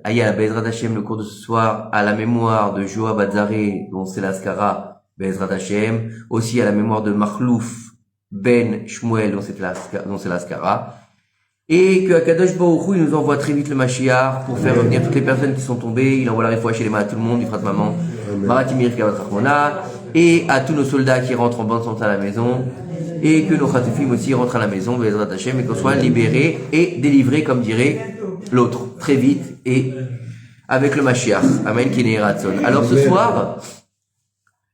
Aya, Bezrat Hashem, le cours de ce soir, à la mémoire de Joa Bazaré, dont c'est l'Askara, Bezrat Hashem, aussi à la mémoire de Makhlouf Ben Shmuel, dont c'est l'Askara, et que Akadosh Baruch Hu, il nous envoie très vite le Mashiach pour faire revenir toutes les personnes qui sont tombées, il envoie la réfoua chez les mains à tout le monde, il fera de maman, Maratimir Kavat Rachmona, et à tous nos soldats qui rentrent en bonne santé à la maison, et que nos Khatufim aussi rentrent à la maison, Bezrat Hashem, et qu'on soit libérés et délivrés, comme dirait l'autre, très vite, et avec le Mashiach. Amen, Kene Ratson. Alors ce soir,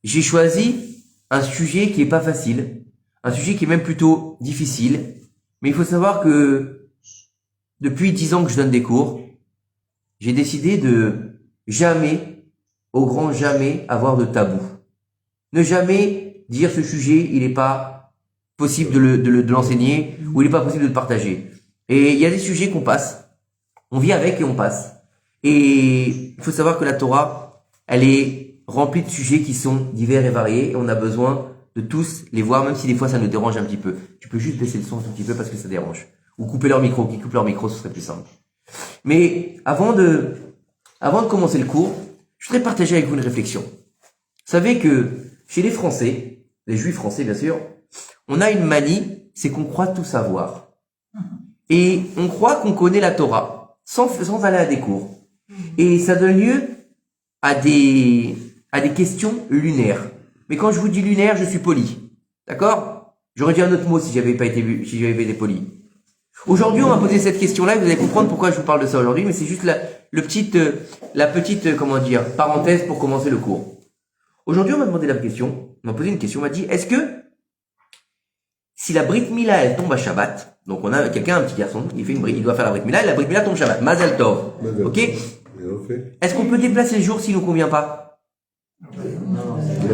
j'ai choisi un sujet qui est pas facile, un sujet qui est même plutôt difficile, mais il faut savoir que depuis 10 ans que je donne des cours, j'ai décidé de jamais, au grand jamais, avoir de tabou. Ne jamais dire ce sujet, il n'est pas possible de l'enseigner, ou il n'est pas possible de le partager. Et il y a des sujets qu'on passe, on vit avec et on passe. Et il faut savoir que la Torah, elle est remplie de sujets qui sont divers et variés, et on a besoin de tous les voir, même si des fois ça nous dérange un petit peu. Tu peux juste baisser le son un tout petit peu parce que ça dérange. Ou couper leur micro, qui coupe leur micro, ce serait plus simple. Mais avant de commencer le cours, je voudrais partager avec vous une réflexion. Vous savez que chez les Français, les Juifs français bien sûr, on a une manie, c'est qu'on croit tout savoir. Et on croit qu'on connaît la Torah, sans aller à des cours. Et ça donne lieu à des questions lunaires. Mais quand je vous dis lunaire, je suis poli. D'accord? J'aurais dit un autre mot si j'avais été poli. Aujourd'hui, on va poser cette question-là et vous allez comprendre pourquoi je vous parle de ça aujourd'hui, mais c'est juste la petite, parenthèse pour commencer le cours. Aujourd'hui, on m'a demandé on m'a posé une question, on m'a dit, est-ce que, si la Brit Mila, elle tombe à Shabbat, donc on a un petit garçon, il doit faire la Brit Mila, et la Brit Mila tombe Shabbat, Mazal Tov. Ok? Est-ce qu'on peut déplacer le jour s'il nous convient pas?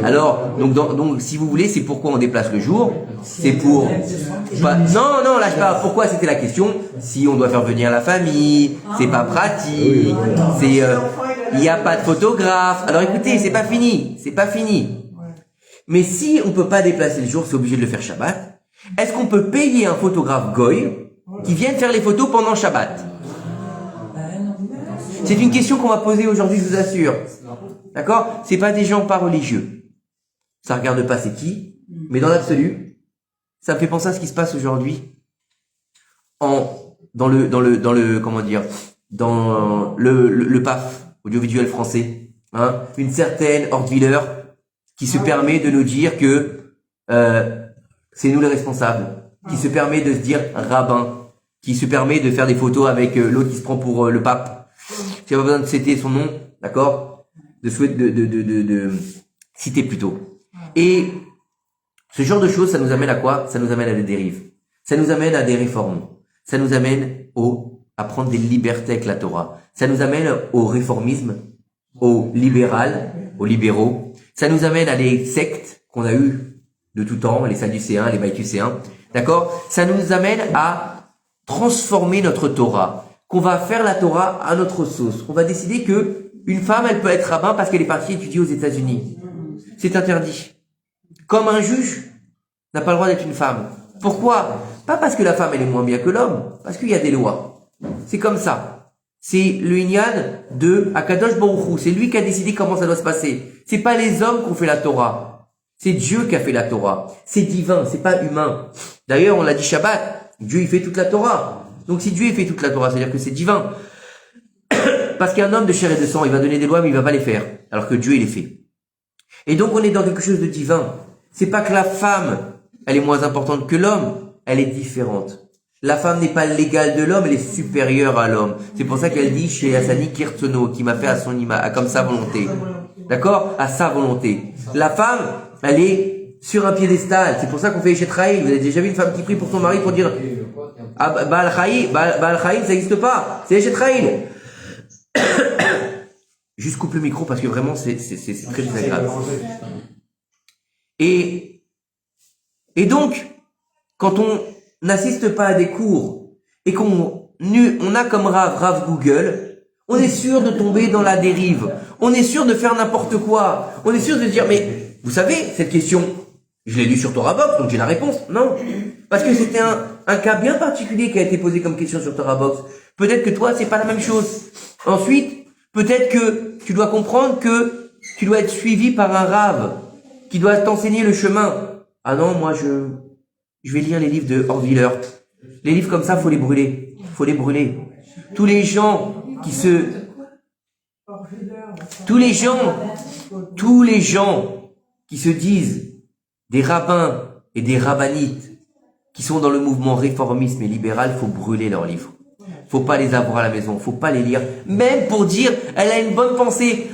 Alors, donc, si vous voulez, c'est pourquoi on déplace le jour. C'est pour, non, lâche pas. Pourquoi c'était la question? Si on doit faire venir la famille, c'est pas pratique, il y a pas de photographe. Alors écoutez, c'est pas fini. Mais si on peut pas déplacer le jour, c'est obligé de le faire Shabbat. Est-ce qu'on peut payer un photographe goy qui vienne faire les photos pendant Shabbat? C'est une question qu'on va poser aujourd'hui, je vous assure. D'accord? C'est pas des gens pas religieux. Ça regarde pas c'est qui, mais dans l'absolu, ça me fait penser à ce qui se passe aujourd'hui dans le PAF, audiovisuel français, hein, une certaine Hortwiller qui se permet de nous dire que c'est nous les responsables, qui se permet de se dire rabbin, qui se permet de faire des photos avec l'autre qui se prend pour le pape. J'ai pas besoin de citer son nom, d'accord? De citer plutôt. Et ce genre de choses, ça nous amène à quoi? Ça nous amène à des dérives. Ça nous amène à des réformes. Ça nous amène à prendre des libertés avec la Torah. Ça nous amène au réformisme, au libéral, aux libéraux. Ça nous amène à des sectes qu'on a eues de tout temps, les Sadducéens, les Baïtucéens. D'accord? Ça nous amène à transformer notre Torah. Qu'on va faire la Torah à notre sauce. On va décider que une femme, elle peut être rabbin parce qu'elle est partie étudier aux États-Unis. C'est interdit. Comme un juge n'a pas le droit d'être une femme. Pourquoi? Pas parce que la femme, elle est moins bien que l'homme, parce qu'il y a des lois. C'est comme ça. C'est le Inyan de Akadosh Baruch Hu. C'est lui qui a décidé comment ça doit se passer. C'est pas les hommes qui ont fait la Torah. C'est Dieu qui a fait la Torah. C'est divin, c'est pas humain. D'ailleurs, on l'a dit Shabbat. Dieu, il fait toute la Torah. Donc si Dieu, il fait toute la Torah, c'est-à-dire que c'est divin. Parce qu'un homme de chair et de sang, il va donner des lois, mais il va pas les faire. Alors que Dieu, il les fait. Et donc, on est dans quelque chose de divin. C'est pas que la femme, elle est moins importante que l'homme. Elle est différente. La femme n'est pas l'égale de l'homme, elle est supérieure à l'homme. C'est pour ça qu'elle dit chez Hassani Kirtono, qui m'a fait à son image, comme sa volonté. D'accord? À sa volonté. La femme, elle est sur un piédestal. C'est pour ça qu'on fait Eshetraïl. Vous avez déjà vu une femme qui prie pour son mari pour dire, Baal Chaim, ça n'existe pas. C'est Eshetraïl. Juste coupe le micro parce que vraiment c'est très désagréable. Et donc, quand on n'assiste pas à des cours et qu'on a comme Rav Google, on est sûr de tomber dans la dérive. On est sûr de faire n'importe quoi. On est sûr de dire, mais vous savez, cette question, je l'ai lue sur Torah Box, donc j'ai la réponse. Non. Parce que c'était un cas bien particulier qui a été posé comme question sur Torah Box. Peut-être que toi, c'est pas la même chose. Ensuite, peut-être que tu dois comprendre que tu dois être suivi par un rave qui doit t'enseigner le chemin. Ah non, moi, je vais lire les livres de Horviller. Les livres comme ça, faut les brûler. Faut les brûler. Tous les gens qui se disent des rabbins et des rabbanites qui sont dans le mouvement réformisme et libéral, faut brûler leurs livres. Faut pas les avoir à la maison, faut pas les lire. Même pour dire, elle a une bonne pensée.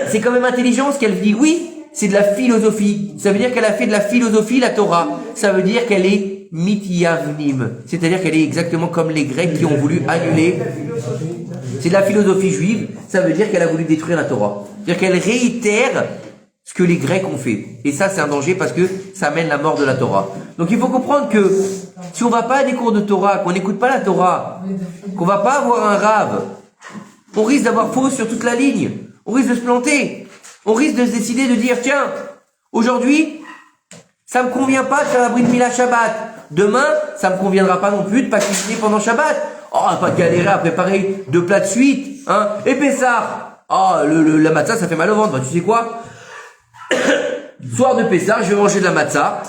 C'est quand même intelligent ce qu'elle dit. Oui, c'est de la philosophie. Ça veut dire qu'elle a fait de la philosophie, la Torah. Ça veut dire qu'elle est mityavnim. C'est-à-dire qu'elle est exactement comme les Grecs qui ont voulu annuler. C'est de la philosophie juive. Ça veut dire qu'elle a voulu détruire la Torah. C'est-à-dire qu'elle réitère ce que les Grecs ont fait. Et ça, c'est un danger parce que ça amène la mort de la Torah. Donc il faut comprendre que si on va pas à des cours de Torah, qu'on n'écoute pas la Torah, qu'on va pas avoir un rave, on risque d'avoir faux sur toute la ligne. On risque de se planter. On risque de se décider de dire, tiens, aujourd'hui, ça me convient pas de faire la brit mila Shabbat. Demain, ça me conviendra pas non plus de pas cuisiner pendant Shabbat. Oh, on va pas galérer à préparer 2 plats de suite, hein. Et Pessah. Oh, la matzah, ça fait mal au ventre. Bah, tu sais quoi? Soir de Pessah, je vais manger de la matzah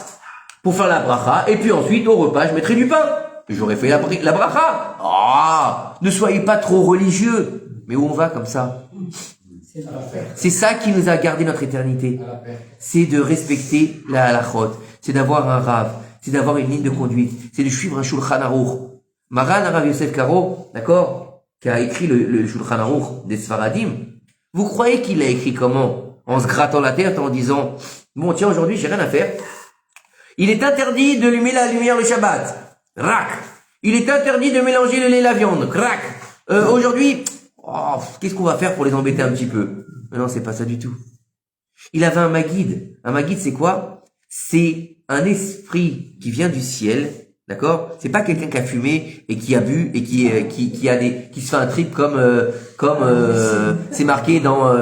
pour faire la bracha. Et puis ensuite, au repas, je mettrai du pain. J'aurais fait la bracha. Ah, ne soyez pas trop religieux. Mais où on va comme ça? C'est ça qui nous a gardé notre éternité. C'est de respecter la halachot. C'est d'avoir un rave. C'est d'avoir une ligne de conduite. C'est de suivre un Shulchan Aruch. Maran Rav Yosef Karo, d'accord, qui a écrit le Shulchan Aruch des Sfaradim. Vous croyez qu'il l'a écrit comment? En se grattant la tête, en disant, bon tiens, aujourd'hui, j'ai rien à faire. Il est interdit de allumer la lumière le Shabbat. Rak. Il est interdit de mélanger le lait et la viande. Crac. Aujourd'hui, oh, qu'est-ce qu'on va faire pour les embêter un petit peu? Mais non, c'est pas ça du tout. Il avait un maguide. Un maguide, c'est quoi? C'est un esprit qui vient du ciel, d'accord? C'est pas quelqu'un qui a fumé et qui a bu et qui se fait un trip comme c'est marqué dans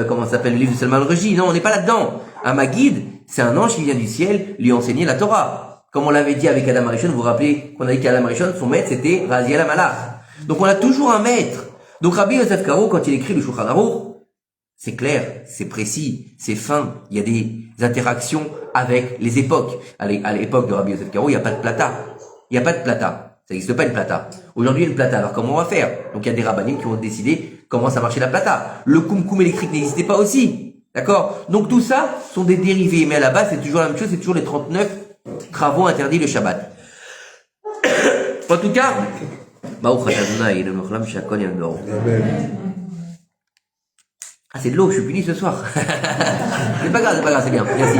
comment ça s'appelle le livre de Salman Rushdie. Non, on n'est pas là-dedans. Un maguide, c'est un ange qui vient du ciel lui enseigner la Torah. Comme on l'avait dit avec Adam Arishon, vous vous rappelez qu'on a dit qu'Adam Arishon, son maître, c'était Raziel Amalach. Donc on a toujours un maître. Donc Rabbi Yosef Karo, quand il écrit le Shulchan Aruch, c'est clair, c'est précis, c'est fin. Il y a des interactions avec les époques. À l'époque de Rabbi Yosef Karo, il n'y a pas de plata. Il n'y a pas de plata. Ça n'existe pas une plata. Aujourd'hui, il y a une plata. Alors comment on va faire? Donc il y a des rabbinim qui ont décidé comment ça marchait la plata. Le kumkum électrique n'existait pas aussi. D'accord? Donc tout ça sont des dérivés. Mais à la base, c'est toujours la même chose, c'est toujours les 39 travaux interdits le Shabbat. En tout cas, ah, c'est de l'eau, je suis puni ce soir. C'est pas grave, c'est bien. Merci.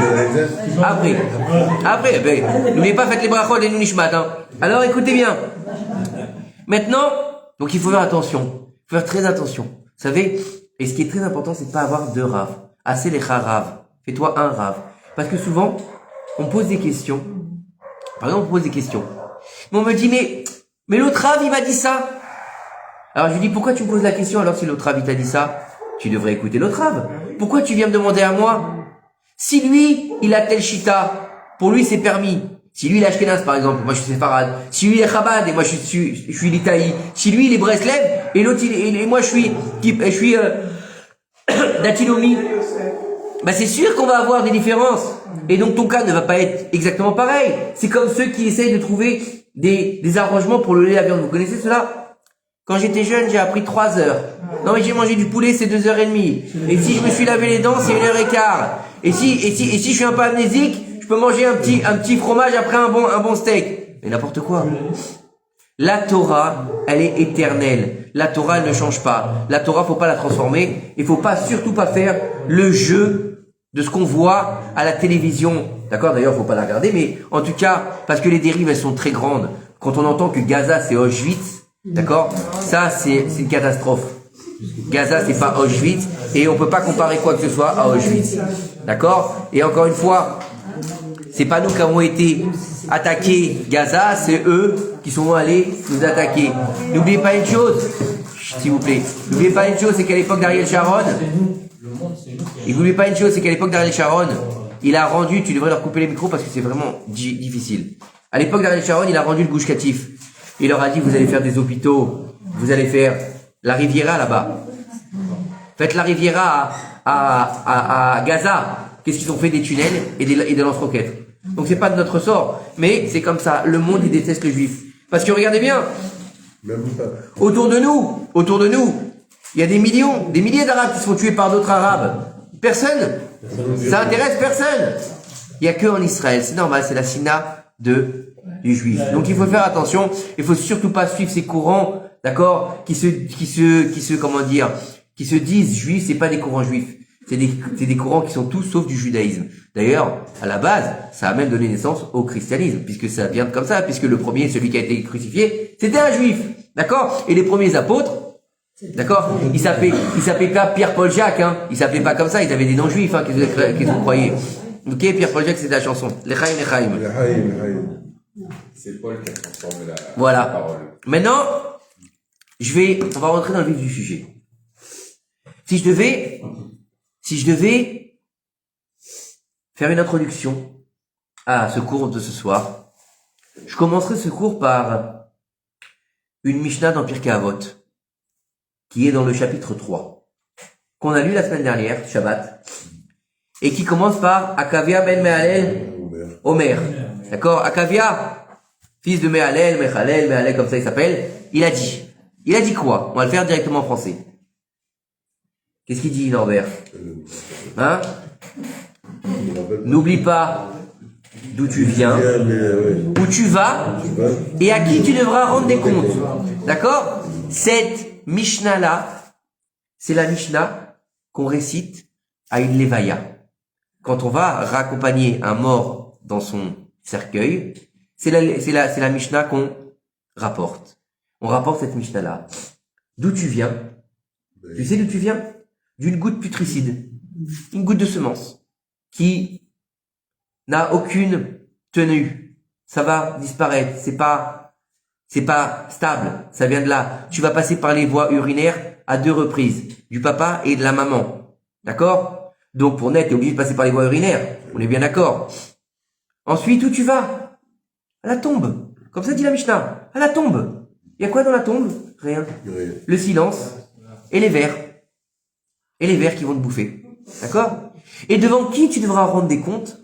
Après, ben, n'oubliez pas, faites les brachot et nous nishmat, hein. Alors, écoutez bien. Maintenant, donc il faut faire attention. Il faut faire très attention. Vous savez, et ce qui est très important, c'est de pas avoir 2 raves. Assez les raves. Fais-toi un rave. Parce que souvent, on pose des questions. Par exemple, on pose des questions. Mais on me dit, mais l'autre rave, il m'a dit ça. Alors, je lui dis, pourquoi tu me poses la question alors si l'autre rave, il t'a dit ça? Tu devrais écouter l'autre rave. Pourquoi tu viens me demander à moi? Si lui, il a tel shita, pour lui, c'est permis. Si lui, il est Ashkenaz, par exemple, moi, je suis Séfarad. Si lui, il est Chabad, et moi, je suis l'Itaï. Si lui, il est Breslev, et l'autre, et moi, je suis Datinomi. Bah, c'est sûr qu'on va avoir des différences. Et donc, ton cas ne va pas être exactement pareil. C'est comme ceux qui essayent de trouver des arrangements pour le lait à viande. Vous connaissez cela? Quand j'étais jeune, j'ai appris 3 heures. Non, mais j'ai mangé du poulet, c'est 2h30. Et si je me suis lavé les dents, c'est 1h15. Et si je suis un peu amnésique, je peux manger un petit fromage après un bon steak. Mais n'importe quoi. La Torah, elle est éternelle. La Torah, elle ne change pas. La Torah, faut pas la transformer. Il faut surtout pas faire le jeu de ce qu'on voit à la télévision. D'accord? D'ailleurs, faut pas la regarder, mais en tout cas, parce que les dérives, elles sont très grandes. Quand on entend que Gaza, c'est Auschwitz, d'accord? Ça, c'est une catastrophe. Gaza, c'est pas Auschwitz, et on peut pas comparer quoi que ce soit à Auschwitz. D'accord? Et encore une fois, c'est pas nous qui avons été attaqués Gaza, c'est eux qui sont allés nous attaquer. N'oubliez pas une chose, s'il vous plaît. N'oubliez pas une chose, c'est qu'à l'époque d'Ariel Sharon, il a rendu, tu devrais leur couper les micros parce que c'est vraiment difficile. À l'époque d'Ariel Sharon, il a rendu le Gush Katif. Il leur a dit, vous allez faire des hôpitaux, vous allez faire la Riviera là-bas. Faites la Riviera à Gaza. Qu'est-ce qu'ils ont fait? Des tunnels et des lance-roquettes. Donc c'est pas de notre sort, mais c'est comme ça. Le monde, il déteste le juif. Parce que regardez bien, autour de nous, il y a des milliers d'Arabes qui se font tuer par d'autres Arabes. Personne. Ça intéresse personne. Il y a que en Israël. C'est normal, c'est la sina du juif. Donc il faut faire attention. Il faut surtout pas suivre ces courants, d'accord, qui se disent juifs. C'est pas des courants juifs. C'est des courants qui sont tous sauf du judaïsme. D'ailleurs, à la base, ça a même donné naissance au christianisme, puisque ça vient comme ça, puisque le premier, celui qui a été crucifié, c'était un juif. D'accord? Et les premiers apôtres, d'accord? Ils s'appelaient pas Pierre-Paul Jacques, hein. Ils s'appelaient pas comme ça, ils avaient des noms juifs, hein, qu'est-ce que vous croyez? Ok, Pierre-Paul Jacques, c'est la chanson. L'Echaim. C'est Paul qui a transformé la Voilà. parole. Maintenant, on va rentrer dans le vif du sujet. Si je devais faire une introduction à ce cours de ce soir, je commencerai ce cours par une Mishnah dans Pirkei Avot, qui est dans le chapitre 3, qu'on a lu la semaine dernière, Shabbat, et qui commence par Akavia ben Mehalel Omer. D'accord? Akavia, fils de Mehalel, comme ça il s'appelle, il a dit quoi? On va le faire directement en français. Qu'est-ce qu'il dit, Norbert? Hein? N'oublie pas d'où tu viens, où tu vas, et à qui tu devras rendre des comptes. D'accord? Cette Mishnah-là, c'est la Mishnah qu'on récite à une Levaya. Quand on va raccompagner un mort dans son cercueil, c'est la Mishnah qu'on rapporte. On rapporte cette Mishnah-là. D'où tu viens? Tu sais d'où tu viens? D'une goutte putricide. Une goutte de semence. Qui n'a aucune tenue. Ça va disparaître. C'est pas stable. Ça vient de là. Tu vas passer par les voies urinaires à 2 reprises. Du papa et de la maman. D'accord? Donc, pour naître, t'es obligé de passer par les voies urinaires. On est bien d'accord. Ensuite, où tu vas? À la tombe. Comme ça dit la Mishnah. À la tombe. Il y a quoi dans la tombe? Rien. Le silence et les vers. Et les vers qui vont te bouffer. D'accord? Et devant qui tu devras rendre des comptes?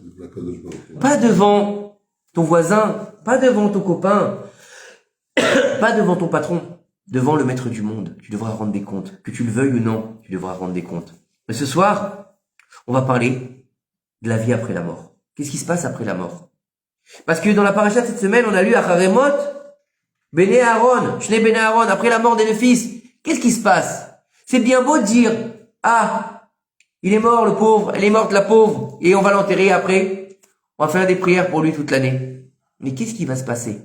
Pas devant ton voisin, pas devant ton copain, pas devant ton patron, devant le maître du monde. Tu devras rendre des comptes. Que tu le veuilles ou non, tu devras rendre des comptes. Mais ce soir, on va parler de la vie après la mort. Qu'est-ce qui se passe après la mort? Parce que dans la paracha de cette semaine, on a lu Acharemot, Bene Aaron, Shne Bene Aaron, après la mort des 2 fils. Qu'est-ce qui se passe? C'est bien beau de dire, ah, il est mort le pauvre, elle est morte la pauvre, et on va l'enterrer après. On va faire des prières pour lui toute l'année. Mais qu'est-ce qui va se passer?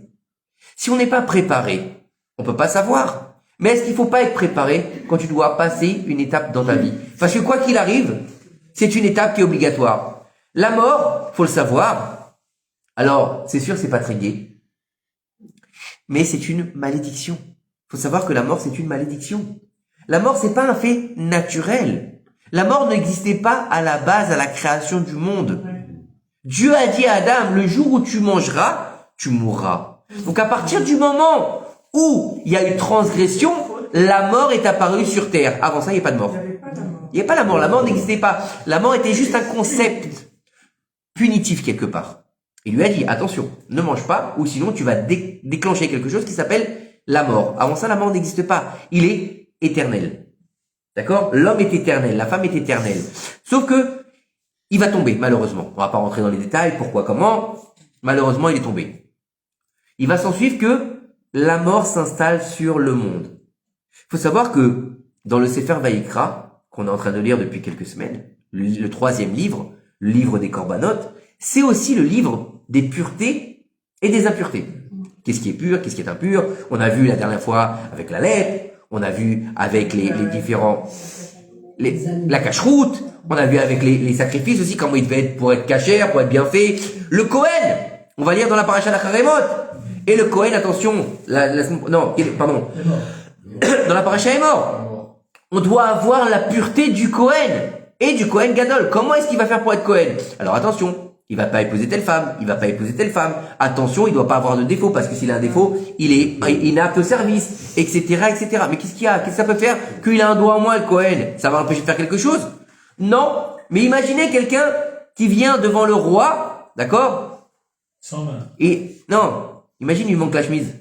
Si on n'est pas préparé, on peut pas savoir. Mais est-ce qu'il faut pas être préparé quand tu dois passer une étape dans ta vie? Parce que quoi qu'il arrive, c'est une étape qui est obligatoire. La mort, faut le savoir. Alors, c'est sûr, c'est pas très gai. Mais c'est une malédiction. Faut savoir que la mort, c'est une malédiction. La mort, c'est pas un fait naturel. La mort n'existait pas à la base, à la création du monde. Dieu a dit à Adam, le jour où tu mangeras, tu mourras. Donc à partir du moment où il y a eu transgression, la mort est apparue sur terre. Avant ça, il n'y a pas de mort. Il n'y a pas la mort. La mort n'existait pas. La mort était juste un concept punitif quelque part. Il lui a dit, attention, ne mange pas, ou sinon tu vas déclencher quelque chose qui s'appelle la mort. Avant ça, la mort n'existe pas. Il est éternel. D'accord? L'homme est éternel, la femme est éternelle. Sauf que, il va tomber, malheureusement. On va pas rentrer dans les détails, pourquoi, comment. Malheureusement, il est tombé. Il va s'en suivre que la mort s'installe sur le monde. Il faut savoir que, dans le Sefer Vayikra, qu'on est en train de lire depuis quelques semaines, le 3e livre, le livre des Korbanot, c'est aussi le livre des puretés et des impuretés. Qu'est-ce qui est pur, qu'est-ce qui est impur? On a vu la dernière fois avec la lèpre, on a vu avec les différents, la cacheroute, on a vu avec les sacrifices aussi, comment ils devaient être pour être cachers, pour être bien faits. Le Kohen, on va lire dans la paracha d'Acharemot. Et le Kohen, attention, dans la paracha est mort. On doit avoir la pureté du Kohen et du Kohen Gadol. Comment est-ce qu'il va faire pour être Kohen? Alors attention, il va pas épouser telle femme, il va pas épouser telle femme. Attention, il doit pas avoir de défaut, parce que s'il a un défaut, il est inapte au service, etc., etc. Mais qu'est-ce qu'il y a? Qu'est-ce que ça peut faire? Qu'il a un doigt en moins, le Cohen? Ça va l'empêcher de faire quelque chose? Non. Mais imaginez quelqu'un qui vient devant le roi, d'accord? Sans main. Et, non. Imagine, il lui manque la chemise.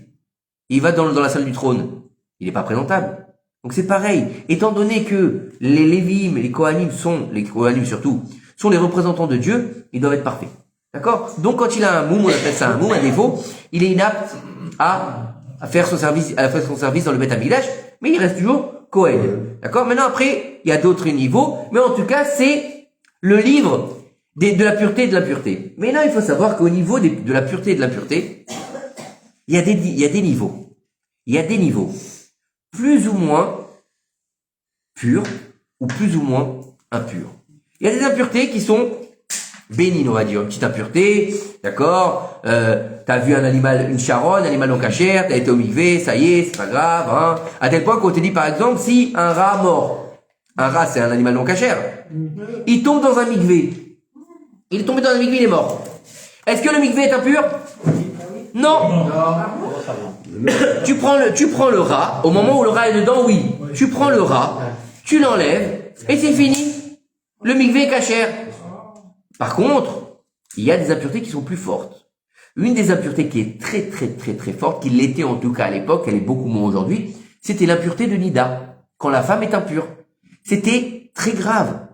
Il va dans la salle du trône. Il est pas présentable. Donc c'est pareil. Étant donné que les Lévim et les Kohanim les Kohanim surtout, sont les représentants de Dieu, ils doivent être parfaits. D'accord? Donc quand il a un moum, on appelle ça un moum, un défaut, il est inapte à faire son service dans le Beth Amikdash, mais il reste toujours Kohen. D'accord? Maintenant après, il y a d'autres niveaux, mais en tout cas, c'est le livre de la pureté et de l'impureté. Mais là, il faut savoir qu'au niveau de la pureté et de l'impureté, il y a des niveaux. Il y a des niveaux. Plus ou moins purs, ou plus ou moins impurs. Il y a des impuretés qui sont bénignes, on va dire. Une petite impureté, d'accord, t'as vu un animal, une charogne, un animal non cachère, t'as été au mikvé, ça y est, c'est pas grave, hein. À tel point qu'on te dit, par exemple, si un rat mort, un rat c'est un animal non cachère, il tombe dans un mikvé. Il est tombé dans un mikvé, il est mort. Est-ce que le mikvé est impur? Non. Tu prends le rat, au moment où le rat est dedans, oui. Tu prends le rat, tu l'enlèves, et c'est fini. Le mikvé est cachère. Par contre, il y a des impuretés qui sont plus fortes. Une des impuretés qui est très très très très forte, qui l'était en tout cas à l'époque, elle est beaucoup moins aujourd'hui, c'était l'impureté de Nida. Quand la femme est impure. C'était très grave.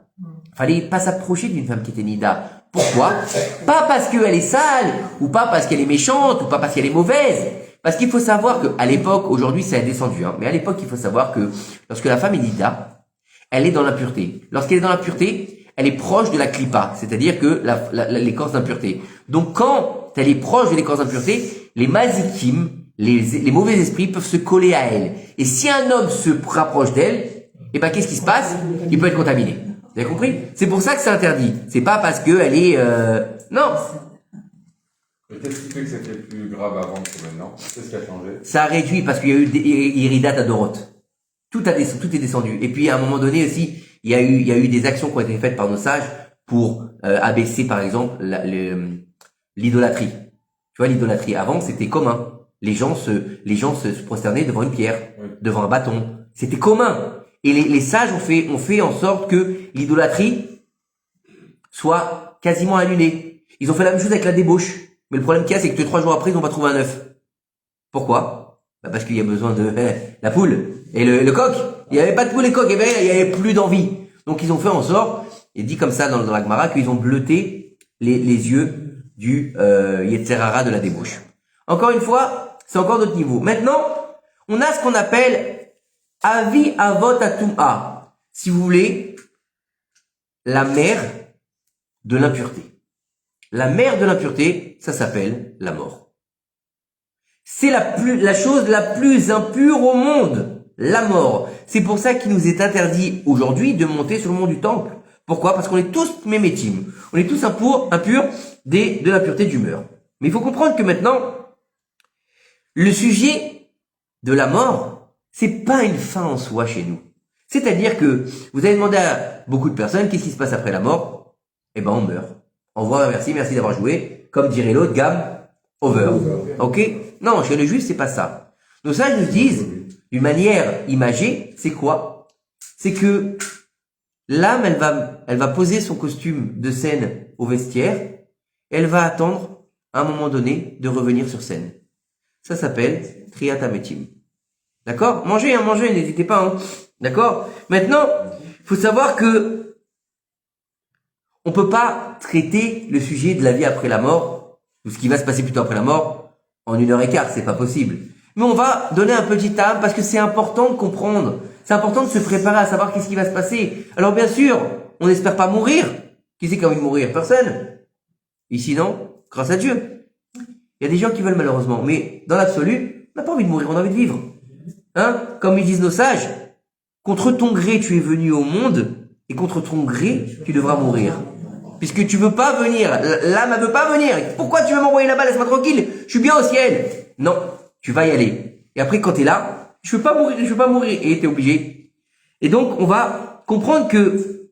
Fallait pas s'approcher d'une femme qui était Nida. Pourquoi? Pas parce qu'elle est sale, ou pas parce qu'elle est méchante, ou pas parce qu'elle est mauvaise. Parce qu'il faut savoir qu'à l'époque, aujourd'hui ça a descendu, hein, mais à l'époque il faut savoir que lorsque la femme est Nida, elle est dans l'impureté. Lorsqu'elle est dans l'impureté, elle est proche de la klipa, c'est-à-dire que l'écorce d'impureté. Donc quand elle est proche de l'écorce d'impureté, les mazikim, les mauvais esprits peuvent se coller à elle. Et si un homme se rapproche d'elle, eh ben qu'est-ce qui se passe? Il peut être contaminé. Vous avez compris? C'est pour ça que c'est interdit. C'est pas parce qu'elle est... Non. Et qu'est-ce qui fait que c'était plus grave avant que maintenant? Qu'est-ce qui a changé? Ça a réduit parce qu'il y a eu des iridat à Dorot. Tout est descendu. Et puis à un moment donné aussi, il y a eu des actions qui ont été faites par nos sages pour abaisser par exemple l'idolâtrie. Tu vois, l'idolâtrie avant c'était commun. Les gens se prosternaient devant une pierre, devant un bâton. C'était commun. Et les sages ont fait en sorte que l'idolâtrie soit quasiment annulée. Ils ont fait la même chose avec la débauche. Mais le problème qu'il y a, c'est que 3 jours après, ils n'ont pas trouvé un œuf. Pourquoi? Parce qu'il y a besoin de la poule et le coq. Il n'y avait pas de poule et coq, et bien il n'y avait plus d'envie. Donc ils ont fait en sorte, et dit comme ça dans la Gemara, qu'ils ont bleuté les yeux du Yetzer Hara de la débauche. Encore une fois, c'est encore d'autres niveaux. Maintenant, on a ce qu'on appelle Avi Avot Atum'a. Si vous voulez, la mère de l'impureté. La mère de l'impureté, ça s'appelle la mort. C'est la chose la plus impure au monde, la mort. C'est pour ça qu'il nous est interdit aujourd'hui de monter sur le mont du temple. Pourquoi? Parce qu'on est tous mémétimes. On est tous impurs de l'impureté d'humeur. Mais il faut comprendre que maintenant, le sujet de la mort, c'est pas une fin en soi chez nous. C'est-à-dire que vous avez demandé à beaucoup de personnes qu'est-ce qui se passe après la mort? Eh ben, on meurt. Au revoir, merci d'avoir joué. Comme dirait l'autre, game over. Ok? Non, chez les juifs, c'est pas ça. Nos sages nous disent, d'une manière imagée, c'est quoi? C'est que l'âme, elle va poser son costume de scène au vestiaire, elle va attendre, à un moment donné, de revenir sur scène. Ça s'appelle Triat Hametim. D'accord? Mangez, n'hésitez pas, hein. D'accord? Maintenant, il faut savoir que on peut pas traiter le sujet de la vie après la mort, ou ce qui va se passer plutôt après la mort, en 1h15, c'est pas possible. Mais on va donner un petit âme parce que c'est important de comprendre. C'est important de se préparer à savoir qu'est-ce qui va se passer. Alors bien sûr, on n'espère pas mourir. Qui c'est qui a envie de mourir? Personne. Ici non, grâce à Dieu. Il y a des gens qui veulent malheureusement, mais dans l'absolu, on n'a pas envie de mourir, on a envie de vivre. Hein? Comme ils disent nos sages, contre ton gré tu es venu au monde, et contre ton gré tu devras mourir. Puisque tu veux pas venir, l'âme ne veut pas venir. Pourquoi tu veux m'envoyer là-bas? Laisse-moi tranquille, je suis bien au ciel. Non, tu vas y aller. Et après quand t'es là, je veux pas mourir, et t'es obligé. Et donc on va comprendre que,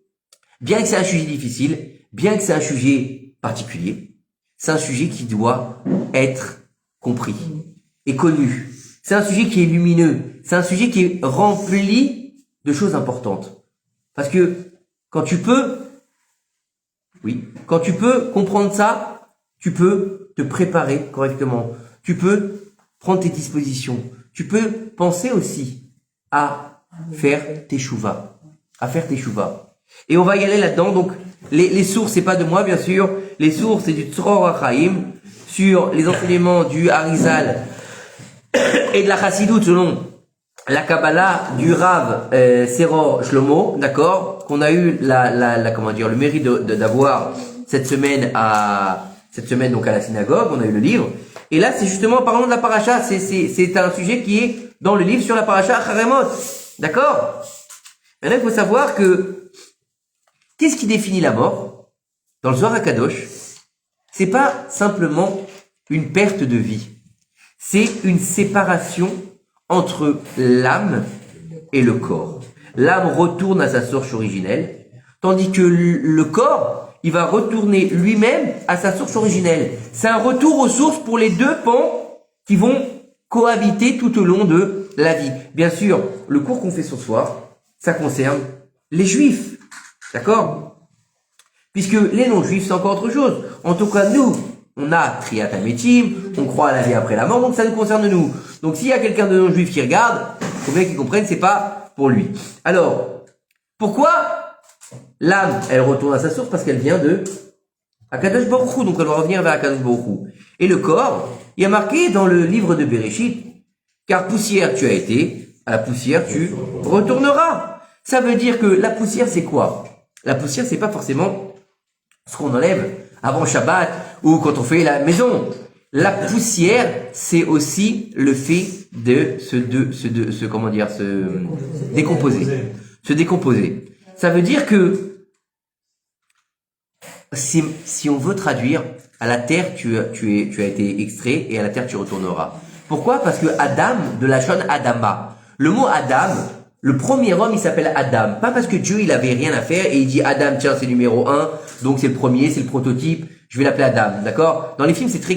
bien que c'est un sujet difficile, bien que c'est un sujet particulier. C'est un sujet qui doit être compris et connu. C'est un sujet qui est lumineux. C'est un sujet qui est rempli de choses importantes. Parce que quand tu peux comprendre ça, tu peux te préparer correctement. Tu peux prendre tes dispositions. Tu peux penser aussi à faire tes chouvas. Et on va y aller là-dedans. Donc, les sources, c'est pas de moi, bien sûr. Les sources, c'est du Tzror HaChaim, sur les enseignements du Harizal et de la Chassidut selon la Kabbalah du Rav Seror Shlomo, d'accord, qu'on a eu le mérite d'avoir cette semaine donc à la synagogue. On a eu le livre. Et là, c'est justement, parlons de la paracha. C'est un sujet qui est dans le livre sur la paracha Haremot. D'accord? Maintenant, il faut savoir que, qu'est-ce qui définit la mort? Dans le Zohar HaKadosh, c'est pas simplement une perte de vie. C'est une séparation entre l'âme et le corps. L'âme retourne à sa source originelle, tandis que le corps, il va retourner lui-même à sa source originelle. C'est un retour aux sources pour les deux pans qui vont cohabiter tout au long de la vie. Bien sûr, le cours qu'on fait ce soir, ça concerne les juifs. D'accord? Puisque les non-juifs, c'est encore autre chose. En tout cas, nous, on a Triat HaMetim, on croit à la vie après la mort, donc ça nous concerne nous. Donc s'il y a quelqu'un de non-juif qui regarde, il faut bien qu'il comprenne, c'est pas pour lui. Alors, pourquoi l'âme, elle retourne à sa source? Parce qu'elle vient de Akadosh Baruch Hu, donc elle va revenir vers Akadosh Baruch Hu. Et le corps, il y a marqué dans le livre de Bereshit, car poussière tu as été, à la poussière tu retourneras. Ça veut dire que la poussière, c'est quoi? La poussière, c'est pas forcément ce qu'on enlève avant Shabbat ou quand on fait la maison. La poussière, c'est aussi le fait de se décomposer. Se décomposer. Ça veut dire que si on veut traduire, à la terre tu as été extrait et à la terre tu retourneras. Pourquoi? Parce que Adam, de la Shon Adama, le mot Adam, le premier homme, il s'appelle Adam. Pas parce que Dieu, il avait rien à faire et il dit Adam, tiens, c'est numéro 1, donc c'est le premier, c'est le prototype, je vais l'appeler Adam, d'accord? Dans les films, c'est très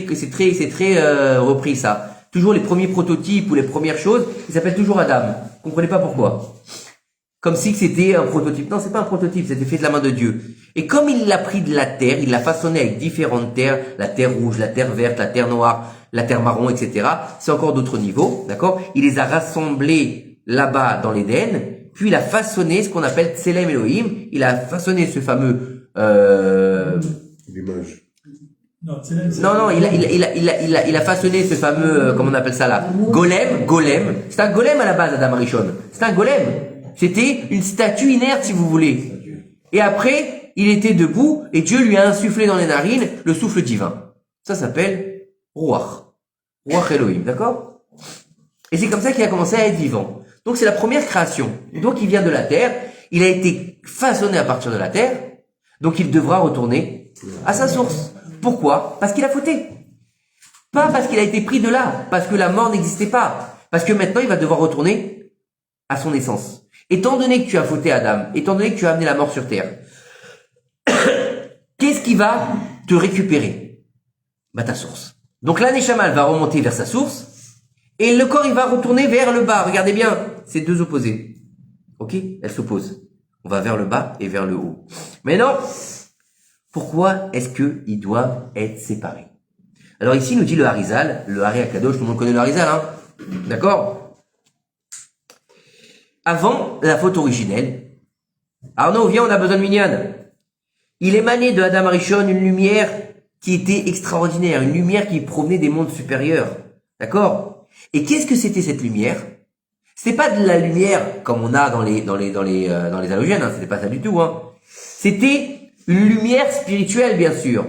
repris, ça. Toujours les premiers prototypes ou les premières choses, ils s'appellent toujours Adam. Vous comprenez pas pourquoi? Comme si c'était un prototype. Non, c'est pas un prototype, c'était fait de la main de Dieu. Et comme il l'a pris de la terre, il l'a façonné avec différentes terres, la terre rouge, la terre verte, la terre noire, la terre marron, etc. C'est encore d'autres niveaux, d'accord? Il les a rassemblés là-bas dans l'Éden, puis il a façonné ce qu'on appelle Tselem Elohim. Il a façonné ce fameux l'image. Non, il a façonné ce fameux comment on appelle ça là, golem. C'est un golem à la base, Adam Arishon. C'est un golem. C'était une statue inerte, si vous voulez. Et après, il était debout et Dieu lui a insufflé dans les narines le souffle divin. Ça s'appelle Ruach Elohim, d'accord? Et c'est comme ça qu'il a commencé à être vivant. Donc c'est la première création. Donc il vient de la terre, il a été façonné à partir de la terre, donc il devra retourner à sa source. Pourquoi? Parce qu'il a fauté. Pas parce qu'il a été pris de là, parce que la mort n'existait pas. Parce que maintenant il va devoir retourner à son essence. Étant donné que tu as fauté Adam, étant donné que tu as amené la mort sur terre, qu'est-ce qui va te récupérer? Ta source. Donc la Neshama va remonter vers sa source, et le corps il va retourner vers le bas. Regardez bien, c'est deux opposés. Ok? Elles s'opposent. On va vers le bas et vers le haut. Mais non, pourquoi est-ce qu'ils doivent être séparés? Alors ici, nous dit le Harizal, le Hari Akadosh, tout le monde connaît le Harizal, hein? D'accord? Avant la faute originelle, Arnaud, viens, on a besoin de Minyan. Il émanait de Adam Arishon une lumière qui était extraordinaire, une lumière qui provenait des mondes supérieurs. D'accord? Et qu'est-ce que c'était cette lumière? C'était pas de la lumière comme on a dans les halogènes, hein, c'était pas ça du tout, hein. C'était une lumière spirituelle, bien sûr.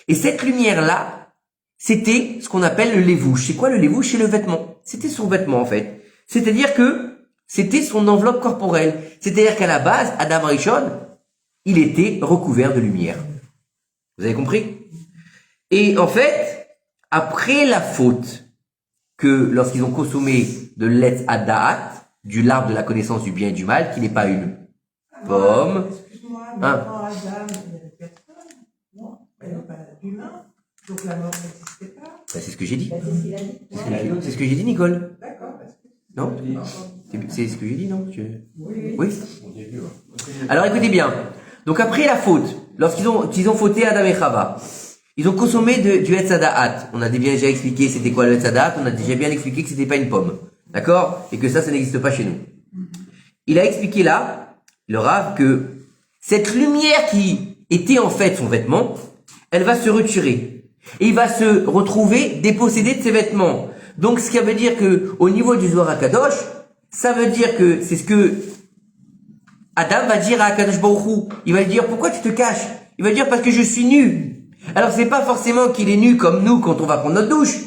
Et cette lumière-là, c'était ce qu'on appelle le lévouche. C'est quoi le lévouche? C'est le vêtement. C'était son vêtement, en fait. C'est-à-dire que c'était son enveloppe corporelle. C'est-à-dire qu'à la base, Adam Rishon, il était recouvert de lumière. Vous avez compris? Et en fait, après la faute, que lorsqu'ils ont consommé de l'Etz Hadaat, du l'arbre de la connaissance du bien et du mal, qui n'est pas une pomme. Excuse-moi, mais Hein? quand Adam, il y avait personne. Non, il n'y avait humain, donc la mort n'existait pas. Ben, c'est ce que j'ai dit. Ben, c'est ce qu'il a dit. C'est ce que j'ai dit, Nicole. D'accord. Non? C'est ce que j'ai dit, non? Oui. Oui? Alors écoutez bien. Donc après la faute, lorsqu'ils ont fauté Adam et Chava, ils ont consommé du Etz Hadaat. On a déjà expliqué c'était quoi le Etz Hadaat, on a déjà bien expliqué que c'était pas une pomme. D'accord? Et que ça n'existe pas chez nous. Il a expliqué là, le Rav, que cette lumière qui était en fait son vêtement, elle va se retirer. Et il va se retrouver dépossédé de ses vêtements. Donc ce qui veut dire que au niveau du Zohar HaKadosh, ça veut dire que c'est ce que Adam va dire à HaKadosh Baruch Hu. Il va lui dire pourquoi tu te caches? Il va dire parce que je suis nu. Alors c'est pas forcément qu'il est nu comme nous quand on va prendre notre douche.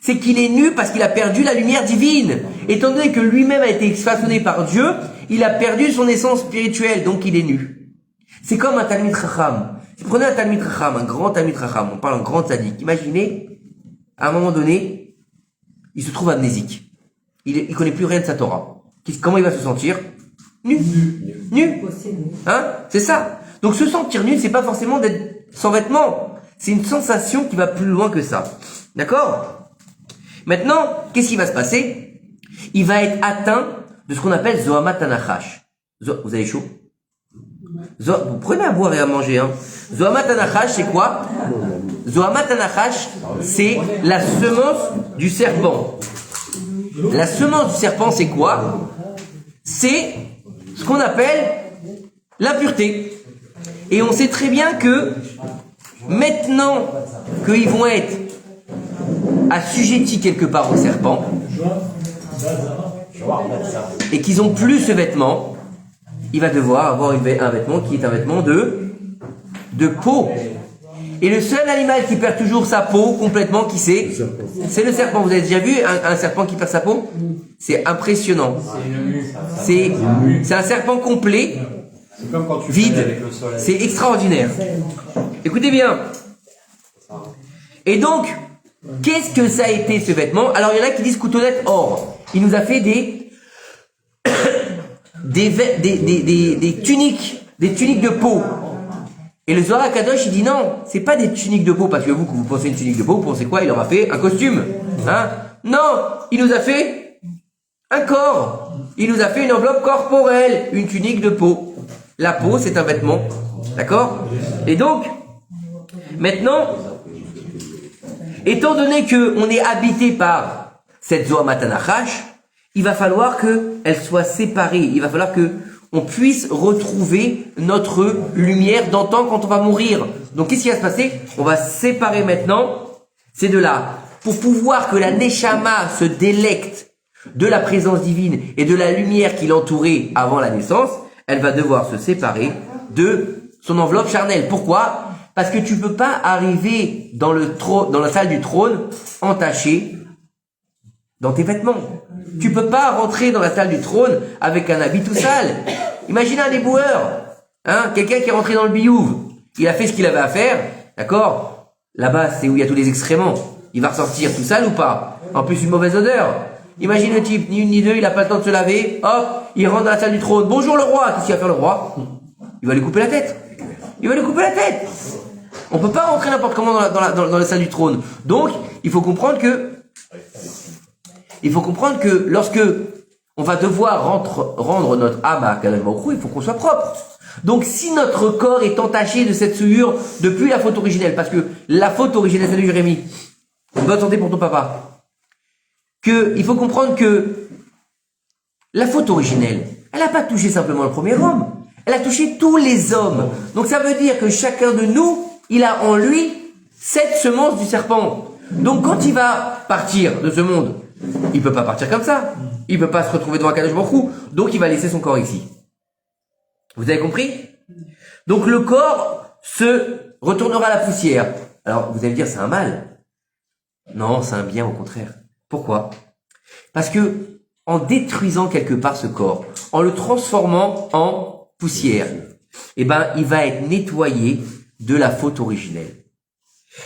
C'est qu'il est nu parce qu'il a perdu la lumière divine. Étant donné que lui-même a été façonné par Dieu, il a perdu son essence spirituelle, donc il est nu. C'est comme un Talmid Chacham. Si vous prenez un Talmid Chacham, un grand Talmid Chacham, on parle d'un grand tzaddik. Imaginez, à un moment donné, il se trouve amnésique. Il connaît plus rien de sa Torah. Comment il va se sentir? Nu. Hein? C'est ça. Donc se sentir nu, c'est pas forcément d'être sans vêtements. C'est une sensation qui va plus loin que ça. D'accord? Maintenant, qu'est-ce qui va se passer? Il va être atteint de ce qu'on appelle Zohamat Anachash. Vous avez chaud? Vous prenez à boire et à manger, hein. Zohamat Anachash, c'est quoi? Zohamat Anachash, c'est la semence du serpent. La semence du serpent, c'est quoi? C'est ce qu'on appelle l'impureté. Et on sait très bien que maintenant qu'ils vont être assujettis quelque part au serpent et qu'ils ont plus ce vêtement, il va devoir avoir un vêtement qui est un vêtement de peau. Et le seul animal qui perd toujours sa peau complètement, qui c'est? C'est le serpent. Vous avez déjà vu un serpent qui perd sa peau? C'est impressionnant. C'est un serpent complet, vide. C'est extraordinaire. Écoutez bien. Et donc, qu'est-ce que ça a été ce vêtement? Alors il y en a qui disent Coutonnet or. Il nous a fait des tuniques de peau. Et le Zohar HaKadosh, il dit non, c'est pas des tuniques de peau, parce que vous, quand vous pensez une tunique de peau, vous pensez quoi? Il leur a fait un costume. Hein? Non, il nous a fait un corps. Il nous a fait une enveloppe corporelle, une tunique de peau. La peau, c'est un vêtement. D'accord? Et donc, maintenant, étant donné qu'on est habité par cette Zohamat Anachash, il va falloir qu'elle soit séparée. Il va falloir qu'on puisse retrouver notre lumière d'antan quand on va mourir. Donc qu'est-ce qui va se passer? On va séparer maintenant ces deux-là. Pour pouvoir que la Neshama se délecte de la présence divine et de la lumière qui l'entourait avant la naissance, elle va devoir se séparer de son enveloppe charnelle. Pourquoi? Parce que tu peux pas arriver dans la salle du trône entaché dans tes vêtements. Tu peux pas rentrer dans la salle du trône avec un habit tout sale. Imaginez un éboueur, hein, quelqu'un qui est rentré dans le biyouv. Il a fait ce qu'il avait à faire, d'accord? Là-bas, c'est où il y a tous les excréments. Il va ressortir tout sale ou pas? En plus, une mauvaise odeur. Imagine le type, ni une ni deux, il a pas le temps de se laver. Hop, il rentre dans la salle du trône. Bonjour le roi. Qu'est-ce qu'il va faire le roi? Il va lui couper la tête. Il va lui couper la tête. On peut pas rentrer n'importe comment dans la salle du trône. Donc, il faut comprendre que lorsque on va devoir rendre notre âme à Kadosh Baruch Hu, il faut qu'on soit propre. Donc, si notre corps est entaché de cette souillure depuis la faute originelle, parce que la faute originelle, salut Jérémy, bonne santé pour ton papa, il faut comprendre que la faute originelle, elle n'a pas touché simplement le premier homme, elle a touché tous les hommes. Donc, ça veut dire que chacun de nous, il a en lui cette semence du serpent. Donc, quand il va partir de ce monde, il peut pas partir comme ça. Il peut pas se retrouver devant Kadosh Baruch Hu. Donc, il va laisser son corps ici. Vous avez compris? Donc, le corps se retournera à la poussière. Alors, vous allez me dire, c'est un mal. Non, c'est un bien, au contraire. Pourquoi? Parce que, en détruisant quelque part ce corps, en le transformant en poussière, il va être nettoyé de la faute originelle.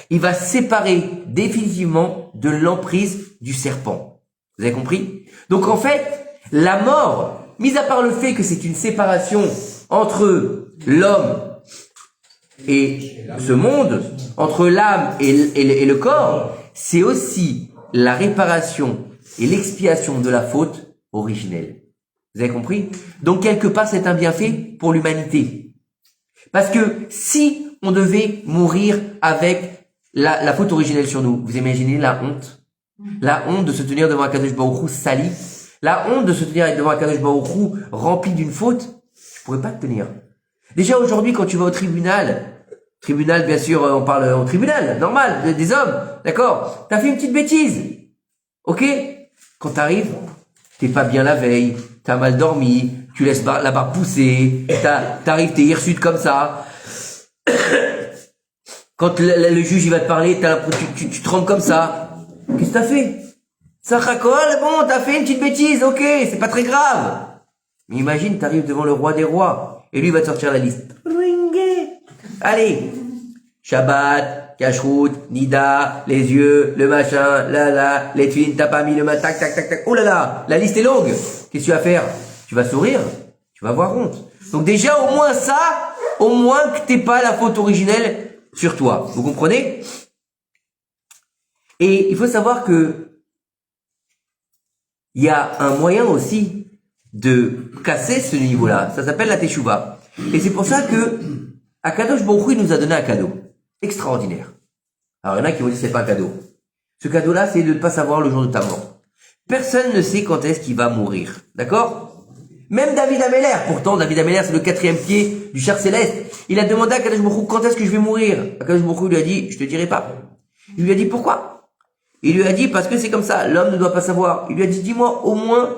Il va séparer définitivement de l'emprise du serpent. Vous avez compris? Donc en fait, la mort, mis à part le fait que c'est une séparation entre l'homme Et ce monde, entre l'âme et le corps, c'est aussi la réparation et l'expiation de la faute originelle. Vous avez compris? Donc quelque part, c'est un bienfait pour l'humanité. Parce que si on devait mourir avec la faute originelle sur nous, vous imaginez la honte? La honte de se tenir devant un Kadosh Baruch Hu sali, la honte de se tenir devant un Kadosh Baruch Hu rempli d'une faute, tu pourrais pas te tenir. Déjà aujourd'hui, quand tu vas au tribunal, bien sûr, on parle au tribunal, normal, des hommes, d'accord? T'as fait une petite bêtise, ok? Quand t'arrives, t'es pas bien la veille, t'as mal dormi, tu laisses la barbe pousser, t'arrives, t'es hirsute comme ça. Quand le juge il va te parler, tu trembles comme ça. Qu'est-ce que t'as fait? Ça racole, bon, t'as fait une petite bêtise, ok, c'est pas très grave. Mais imagine, t'arrives devant le roi des rois, et lui il va te sortir la liste. Allez, Shabbat, Kashrut, Nida, les yeux, le machin, les tuiles, t'as pas mis le matin, tac, oh là là, la liste est longue. Qu'est-ce que tu vas faire? Tu vas sourire, tu vas avoir honte. Donc déjà, au moins ça, au moins que t'aies pas la faute originelle sur toi. Vous comprenez? Et il faut savoir que il y a un moyen aussi de casser ce niveau-là. Ça s'appelle la teshuva. Et c'est pour ça que Akadosh Baruch Hu nous a donné un cadeau extraordinaire. Alors il y en a qui vont dire c'est pas un cadeau. Ce cadeau-là, c'est de ne pas savoir le jour de ta mort. Personne ne sait quand est-ce qu'il va mourir. D'accord? Même David Améler. Pourtant, David Améler, c'est le 4e pied du char céleste. Il a demandé à Akadosh Baruch Hu quand est-ce que je vais mourir. Akadosh Baruch Hu lui a dit, je te dirai pas. Il lui a dit pourquoi? Il lui a dit parce que c'est comme ça. L'homme ne doit pas savoir. Il lui a dit, dis-moi au moins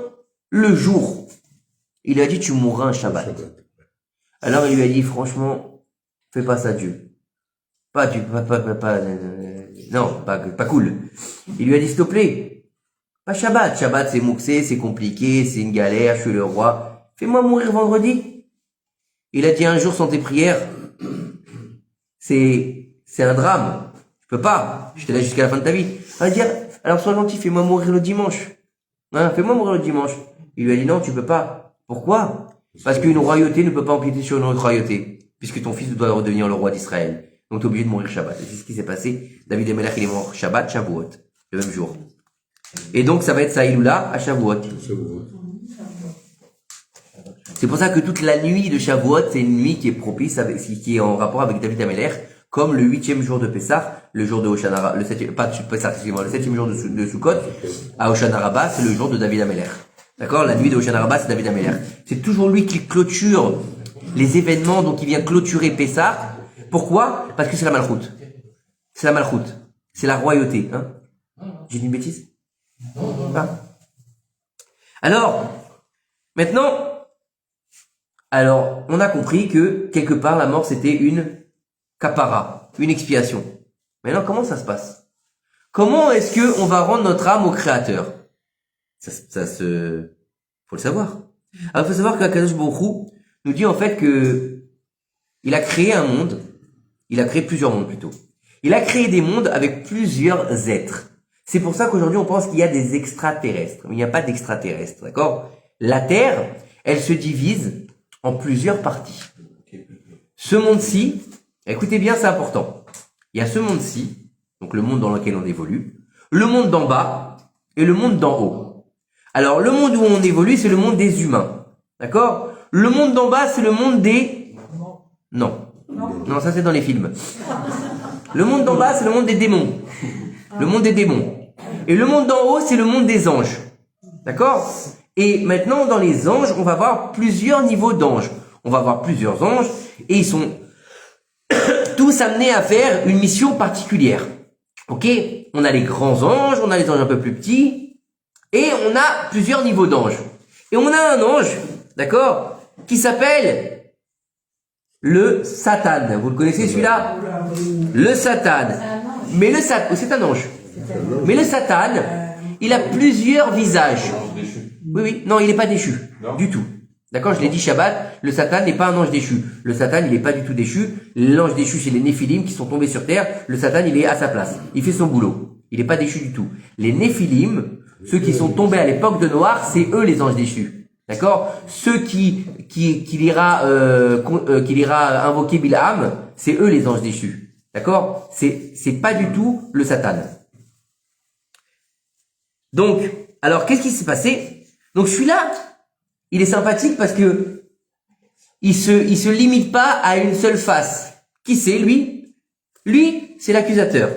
le jour. Il lui a dit, tu mourras un Shabbat. Alors il lui a dit, franchement, fais pas ça, Dieu. Pas cool. Il lui a dit, s'il te plaît, pas Shabbat. Shabbat, c'est mouxé, c'est compliqué, c'est une galère, je suis le roi. Fais-moi mourir vendredi. Il a dit, un jour sans tes prières, c'est un drame. Je peux pas. Je te laisse jusqu'à la fin de ta vie. Il va dire, alors sois gentil, fais-moi mourir le dimanche. Hein, fais-moi mourir le dimanche. Il lui a dit, non, tu peux pas. Pourquoi? Parce qu'une royauté ne peut pas empiéter sur une autre royauté, puisque ton fils doit redevenir le roi d'Israël. Donc tu es obligé de mourir Shabbat. Et c'est ce qui s'est passé. David Améler, il est mort Shabbat, Shavuot, le même jour. Et donc ça va être Saïloula à Shavuot. C'est pour ça que toute la nuit de Shavuot, c'est une nuit qui est propice, qui est en rapport avec David Améler, comme le 8e jour de Pessah, le jour de Hoshana, le 7e jour de Sukkot, à Hoshana Rabbah, c'est le jour de David Améler. D'accord? La nuit de Hoshana Rabbah, c'est David Améler. C'est toujours lui qui clôture les événements, donc il vient clôturer Pessah. Pourquoi? Parce que c'est la malchoute. C'est la malchoute. C'est la royauté, hein? J'ai dit une bêtise? Ah. Alors, maintenant, on a compris que, quelque part, la mort, c'était une kapara, une expiation. Maintenant, comment ça se passe? Comment est-ce que on va rendre notre âme au Créateur? Faut le savoir. Alors, il faut savoir qu'Akadosh Baruch Hu nous dit en fait que il a créé un monde, il a créé plusieurs mondes plutôt. Il a créé des mondes avec plusieurs êtres. C'est pour ça qu'aujourd'hui on pense qu'il y a des extraterrestres. Mais il n'y a pas d'extraterrestres, d'accord? La Terre, elle se divise en plusieurs parties. Ce monde-ci, écoutez bien, c'est important. Il y a ce monde-ci, donc le monde dans lequel on évolue, le monde d'en bas et le monde d'en haut. Alors, le monde où on évolue, c'est le monde des humains. D'accord? Le monde d'en bas, c'est le monde des... Non, ça c'est dans les films. Le monde d'en bas, c'est le monde des démons. Le monde des démons. Et le monde d'en haut, c'est le monde des anges. D'accord? Et maintenant, dans les anges, on va voir plusieurs niveaux d'anges. On va voir plusieurs anges, et ils sont tous amenés à faire une mission particulière. Ok? On a les grands anges, on a les anges un peu plus petits, et on a plusieurs niveaux d'anges. Et on a un ange, d'accord, qui s'appelle le Satan. Vous le connaissez celui-là? Le Satan. Mais le Satan, c'est un ange. Mais le Satan, il a plusieurs visages. Oui, non, il n'est pas déchu. Non. Du tout. D'accord, je l'ai dit Shabbat, le Satan n'est pas un ange déchu. Le Satan, il n'est pas du tout déchu. L'ange déchu, c'est les Néphilim qui sont tombés sur terre. Le Satan, il est à sa place. Il fait son boulot. Il n'est pas déchu du tout. Les Néphilim, ceux qui sont tombés à l'époque de Noir, c'est eux les anges déchus. D'accord? Ceux qu'il ira invoquer Bilham, c'est eux les anges déchus. D'accord? C'est pas du tout le Satan. Donc, alors qu'est-ce qui s'est passé? Donc celui-là, il est sympathique parce que il se limite pas à une seule face. Qui c'est lui? Lui, c'est l'accusateur.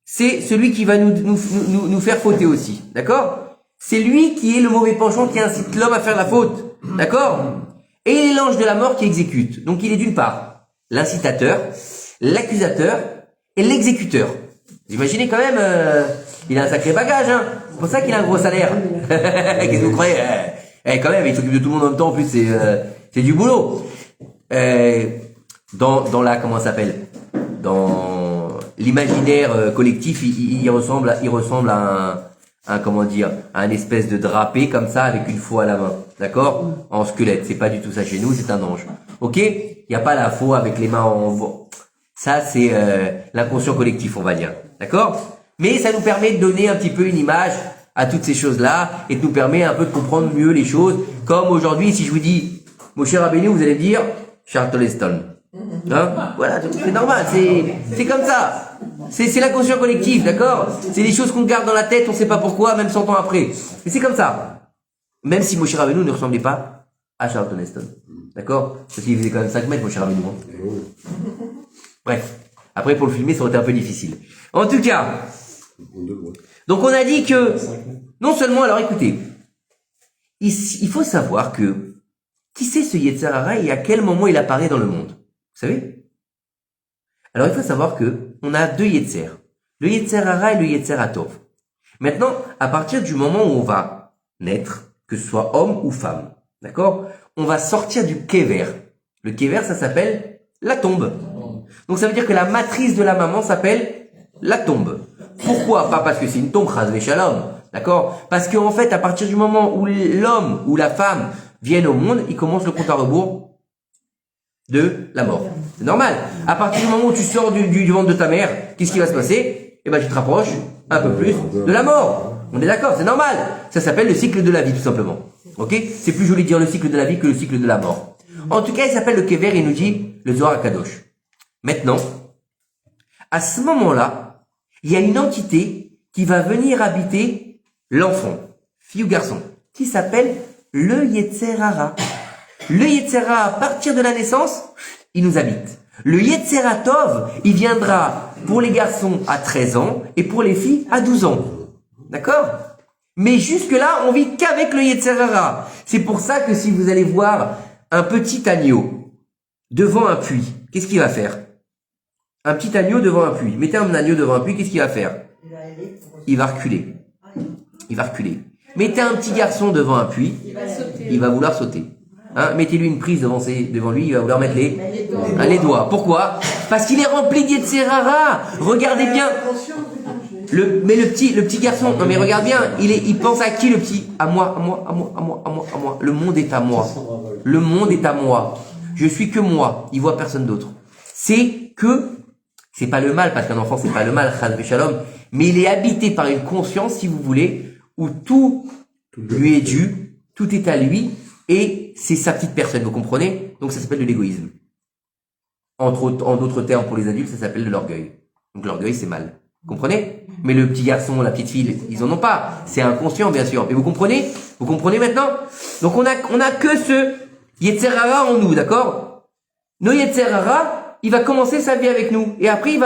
C'est celui qui va nous faire fauter aussi. D'accord? C'est lui qui est le mauvais penchant qui incite l'homme à faire la faute. D'accord? Et il est l'ange de la mort qui exécute. Donc il est d'une part l'incitateur, l'accusateur et l'exécuteur. Vous imaginez quand même, il a un sacré bagage, hein. C'est pour ça qu'il a un gros salaire. Qu'est-ce que vous croyez? Quand même, il s'occupe de tout le monde en même temps. En plus, c'est du boulot. Dans la, comment ça s'appelle? Dans l'imaginaire collectif, il ressemble à comment dire, un espèce de drapé comme ça avec une faux à la main, d'accord, en squelette. C'est pas du tout ça chez nous, c'est un ange. Ok, il y a pas la faux avec les mains en ça c'est l'inconscient collectif, on va dire, d'accord. Mais ça nous permet de donner un petit peu une image à toutes ces choses là et de nous permet un peu de comprendre mieux les choses. Comme aujourd'hui, si je vous dis mon cher Abéné, vous allez me dire Charlton Heston. Hein, voilà, c'est normal, c'est comme ça. C'est l'inconscient collectif, d'accord? C'est des choses qu'on garde dans la tête, on sait pas pourquoi, même 100 ans après. Mais c'est comme ça. Même si Moshe Rabbeinu ne ressemblait pas à Charlton Heston. D'accord? Parce qu'il faisait quand même 5 mètres, Moshe Rabbeinu. Bref. Après, pour le filmer, ça aurait été un peu difficile. En tout cas. Donc on a dit que, non seulement, alors écoutez, il faut savoir que, qui c'est ce Yetzer Hara et à quel moment il apparaît dans le monde? Vous savez? Alors il faut savoir que on a deux Yetzer. Le Yetzer Hara et le Yetzer Hatov. Maintenant, à partir du moment où on va naître, que ce soit homme ou femme, d'accord? On va sortir du Kever. Le Kever, ça s'appelle la tombe. Donc ça veut dire que la matrice de la maman s'appelle la tombe. Pourquoi? Pas parce que c'est une tombe, Chas Shalom, d'accord? Parce qu'en fait, à partir du moment où l'homme ou la femme viennent au monde, il commence le compte à rebours de la mort. C'est normal. À partir du moment où tu sors du ventre de ta mère, qu'est-ce qui va se passer? Eh ben, tu te rapproches un peu plus de la mort. On est d'accord, c'est normal. Ça s'appelle le cycle de la vie, tout simplement. Ok? C'est plus joli de dire le cycle de la vie que le cycle de la mort. En tout cas, il s'appelle le Kever et il nous dit le Zohar HaKadosh. Maintenant, à ce moment-là, il y a une entité qui va venir habiter l'enfant, fille ou garçon, qui s'appelle le Yetzer Hara. Le Yetzer Hara, à partir de la naissance, il nous habite. Le Yetzer Hatov, il viendra pour les garçons à 13 ans et pour les filles à 12 ans. D'accord? Mais jusque-là, on vit qu'avec le Yetzer Hara. C'est pour ça que si vous allez voir un petit agneau devant un puits, qu'est-ce qu'il va faire? Un petit agneau devant un puits. Mettez un agneau devant un puits, qu'est-ce qu'il va faire? Il va reculer. Il va reculer. Mettez un petit garçon devant un puits, il va vouloir sauter. Hein, mettez-lui une prise devant lui, il va vouloir mettre les doigts. Pourquoi? Parce qu'il est rempli de Yetzer Hara. Regardez bien. Mais le petit garçon, non mais regarde bien, il pense à qui le petit? À moi. Le monde est à moi. Le monde est à moi. Je suis que moi. Il voit personne d'autre. C'est pas le mal, parce qu'un enfant c'est pas le mal, Chas Shalom, mais il est habité par une conscience, si vous voulez, où tout lui est dû, tout est à lui, et c'est sa petite personne, vous comprenez? Donc ça s'appelle de l'égoïsme. En d'autres termes, pour les adultes, ça s'appelle de l'orgueil. Donc l'orgueil, c'est mal. Vous comprenez? Mais le petit garçon, la petite fille, ils en ont pas. C'est inconscient, bien sûr. Mais vous comprenez? Vous comprenez maintenant? Donc on a que ce Yetzer Hara en nous, d'accord? Nos Yetzer Hara, il va commencer sa vie avec nous. Et après,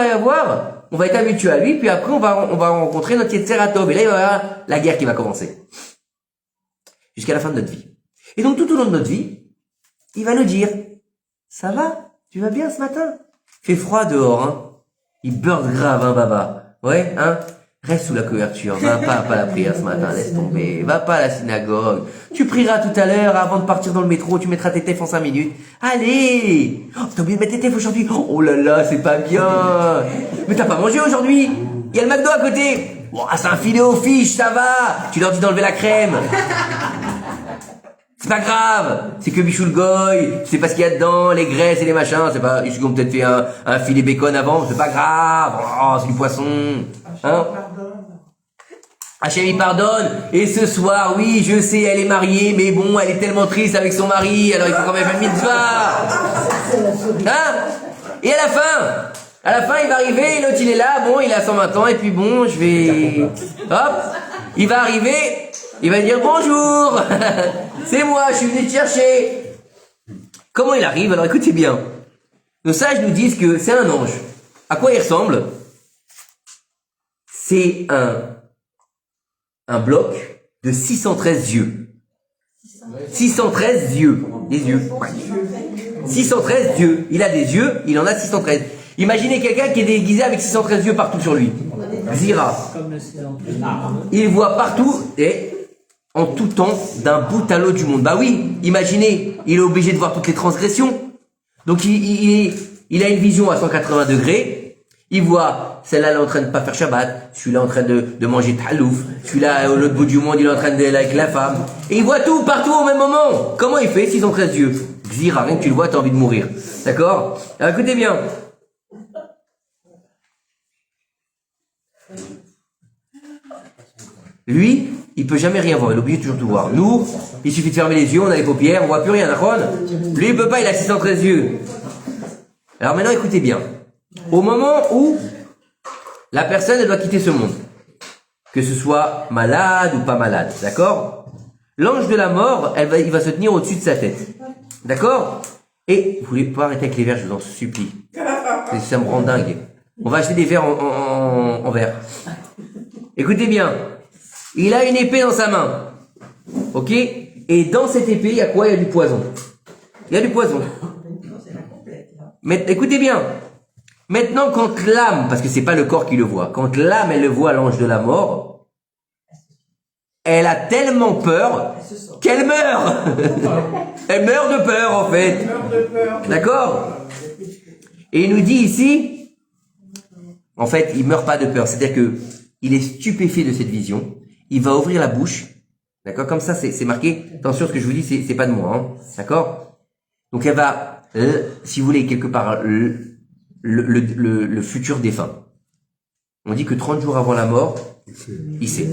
on va être habitué à lui, puis après, on va rencontrer notre Yetzer Hatov. Et là, il va y avoir la guerre qui va commencer. Jusqu'à la fin de notre vie. Et donc, tout au long de notre vie, il va nous dire, ça va? Tu vas bien ce matin? Fait froid dehors, hein? Il beurre grave, hein, Baba? Ouais, hein? Reste sous la couverture. Va pas à la prière ce matin, laisse tomber. Va pas à la synagogue. Tu prieras tout à l'heure avant de partir dans le métro. Tu mettras tes tefs en 5 minutes. Allez! Oh, t'as oublié de mettre tes tefs aujourd'hui? Oh là là, c'est pas bien! Mais t'as pas mangé aujourd'hui? Il y a le McDo à côté! Bon, c'est un filet aux fiches, ça va! Tu leur dis d'enlever la crème. C'est pas grave, c'est que Bichoul Goy, tu sais pas ce qu'il y a dedans, les graisses et les machins, c'est pas, ils ont peut-être fait un filet bacon avant, c'est pas grave, oh, c'est du poisson, hein? Hachem il pardonne, et ce soir, oui, je sais, elle est mariée, mais bon, elle est tellement triste avec son mari, alors il faut quand même faire une mitzvah. Hein? Et à la fin, il va arriver, l'autre il est là, bon, il a 120 ans, et puis bon, je vais... Hop, il va arriver, il va dire bonjour, c'est moi, je suis venu te chercher. Comment il arrive? Alors écoutez bien, nos sages nous disent que c'est un ange. À quoi il ressemble? C'est un bloc de 613 yeux. 613 yeux. Des yeux. Ouais. 613 yeux. Il a des yeux, il en a 613. Imaginez quelqu'un qui est déguisé avec 613 yeux partout sur lui. Zira. Il voit partout et en tout temps d'un bout à l'autre du monde. Bah oui, imaginez, il est obligé de voir toutes les transgressions. Donc il a une vision à 180 degrés. Il voit, celle-là elle est en train de pas faire Shabbat, celui-là en train de manger tahalouf, celui-là à l'autre bout du monde il est en train d'être avec la femme. Et il voit tout, partout au même moment. Comment il fait 613 yeux? Xira, rien que tu le vois, t'as envie de mourir. D'accord? Alors écoutez bien. Lui, il peut jamais rien voir, il est obligé de toujours tout voir. Nous, il suffit de fermer les yeux, on a les paupières, on voit plus rien, d'accord? Lui, il peut pas, il a 613 yeux. Alors maintenant, écoutez bien. Au moment où la personne elle doit quitter ce monde, que ce soit malade ou pas malade, d'accord? L'ange de la mort, il va se tenir au-dessus de sa tête, d'accord? Et vous voulez pas arrêter avec les verres, je vous en supplie. Ça me rend dingue. On va acheter des verres en verre. Écoutez bien, il a une épée dans sa main, ok? Et dans cette épée, il y a quoi? Il y a du poison. Il y a du poison. Mais écoutez bien. Maintenant, quand l'âme, parce que c'est pas le corps qui le voit, quand l'âme, elle le voit, l'ange de la mort, elle a tellement peur qu'elle meurt. Elle meurt de peur, en fait. D'accord? Et il nous dit ici, en fait, il meurt pas de peur. C'est-à-dire que il est stupéfait de cette vision. Il va ouvrir la bouche. D'accord? Comme ça, c'est marqué. Attention, ce que je vous dis, c'est pas de moi, hein. D'accord? Donc, elle va, si vous voulez, quelque part, le futur défunt. On dit que 30 jours avant la mort, il sait.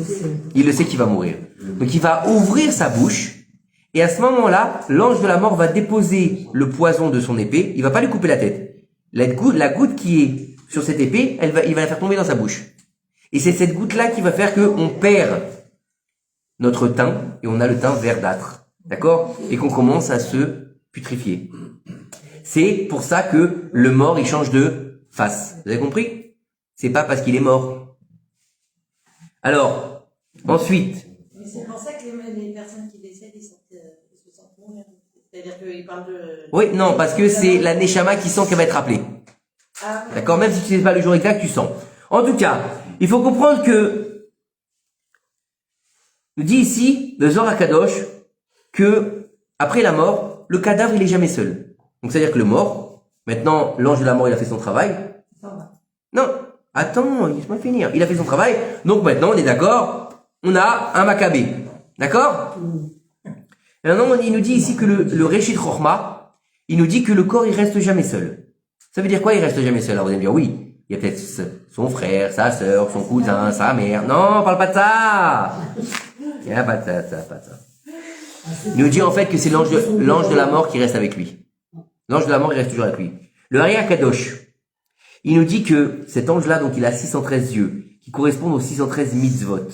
Il le sait qu'il va mourir. Donc il va ouvrir sa bouche, et à ce moment-là, l'ange de la mort va déposer le poison de son épée, il va pas lui couper la tête. La goutte qui est sur cette épée, il va la faire tomber dans sa bouche. Et c'est cette goutte-là qui va faire qu'on perd notre teint, et on a le teint verdâtre. D'accord? Et qu'on commence à se putréfier. C'est pour ça que le mort, il change de face. Vous avez compris? C'est pas parce qu'il est mort. Alors, ensuite. Mais c'est pour ça que les personnes qui décèdent, ils se sentent mourir. C'est-à-dire qu'ils parlent de... Oui, non, parce que c'est la Neshama qui sent qu'elle va être rappelée. Ah, oui. D'accord? Même si tu sais pas le jour exact, tu sens. En tout cas, il faut comprendre que, nous dit ici, le Zohar HaKadosh, que, après la mort, le cadavre, il est jamais seul. Donc, c'est-à-dire que le mort, maintenant, l'ange de la mort, il a fait son travail. Non, attends, laisse-moi finir. Il a fait son travail. Donc, maintenant, on est d'accord, on a un Maccabée. D'accord? Et maintenant, il nous dit ici que le Réchit Chochma, il nous dit que le corps, il reste jamais seul. Ça veut dire quoi, il reste jamais seul? Alors, vous allez me dire, oui, il y a peut-être son frère, sa sœur, son cousin, sa mère. Non, on parle pas de ça. Il n'y a pas de ça, pas de ça. Il nous dit en fait que c'est l'ange de la mort qui reste avec lui. L'ange de la mort, il reste toujours avec lui. Le Hari HaKadosh, il nous dit que cet ange-là, donc il a 613 yeux, qui correspondent aux 613 mitzvot,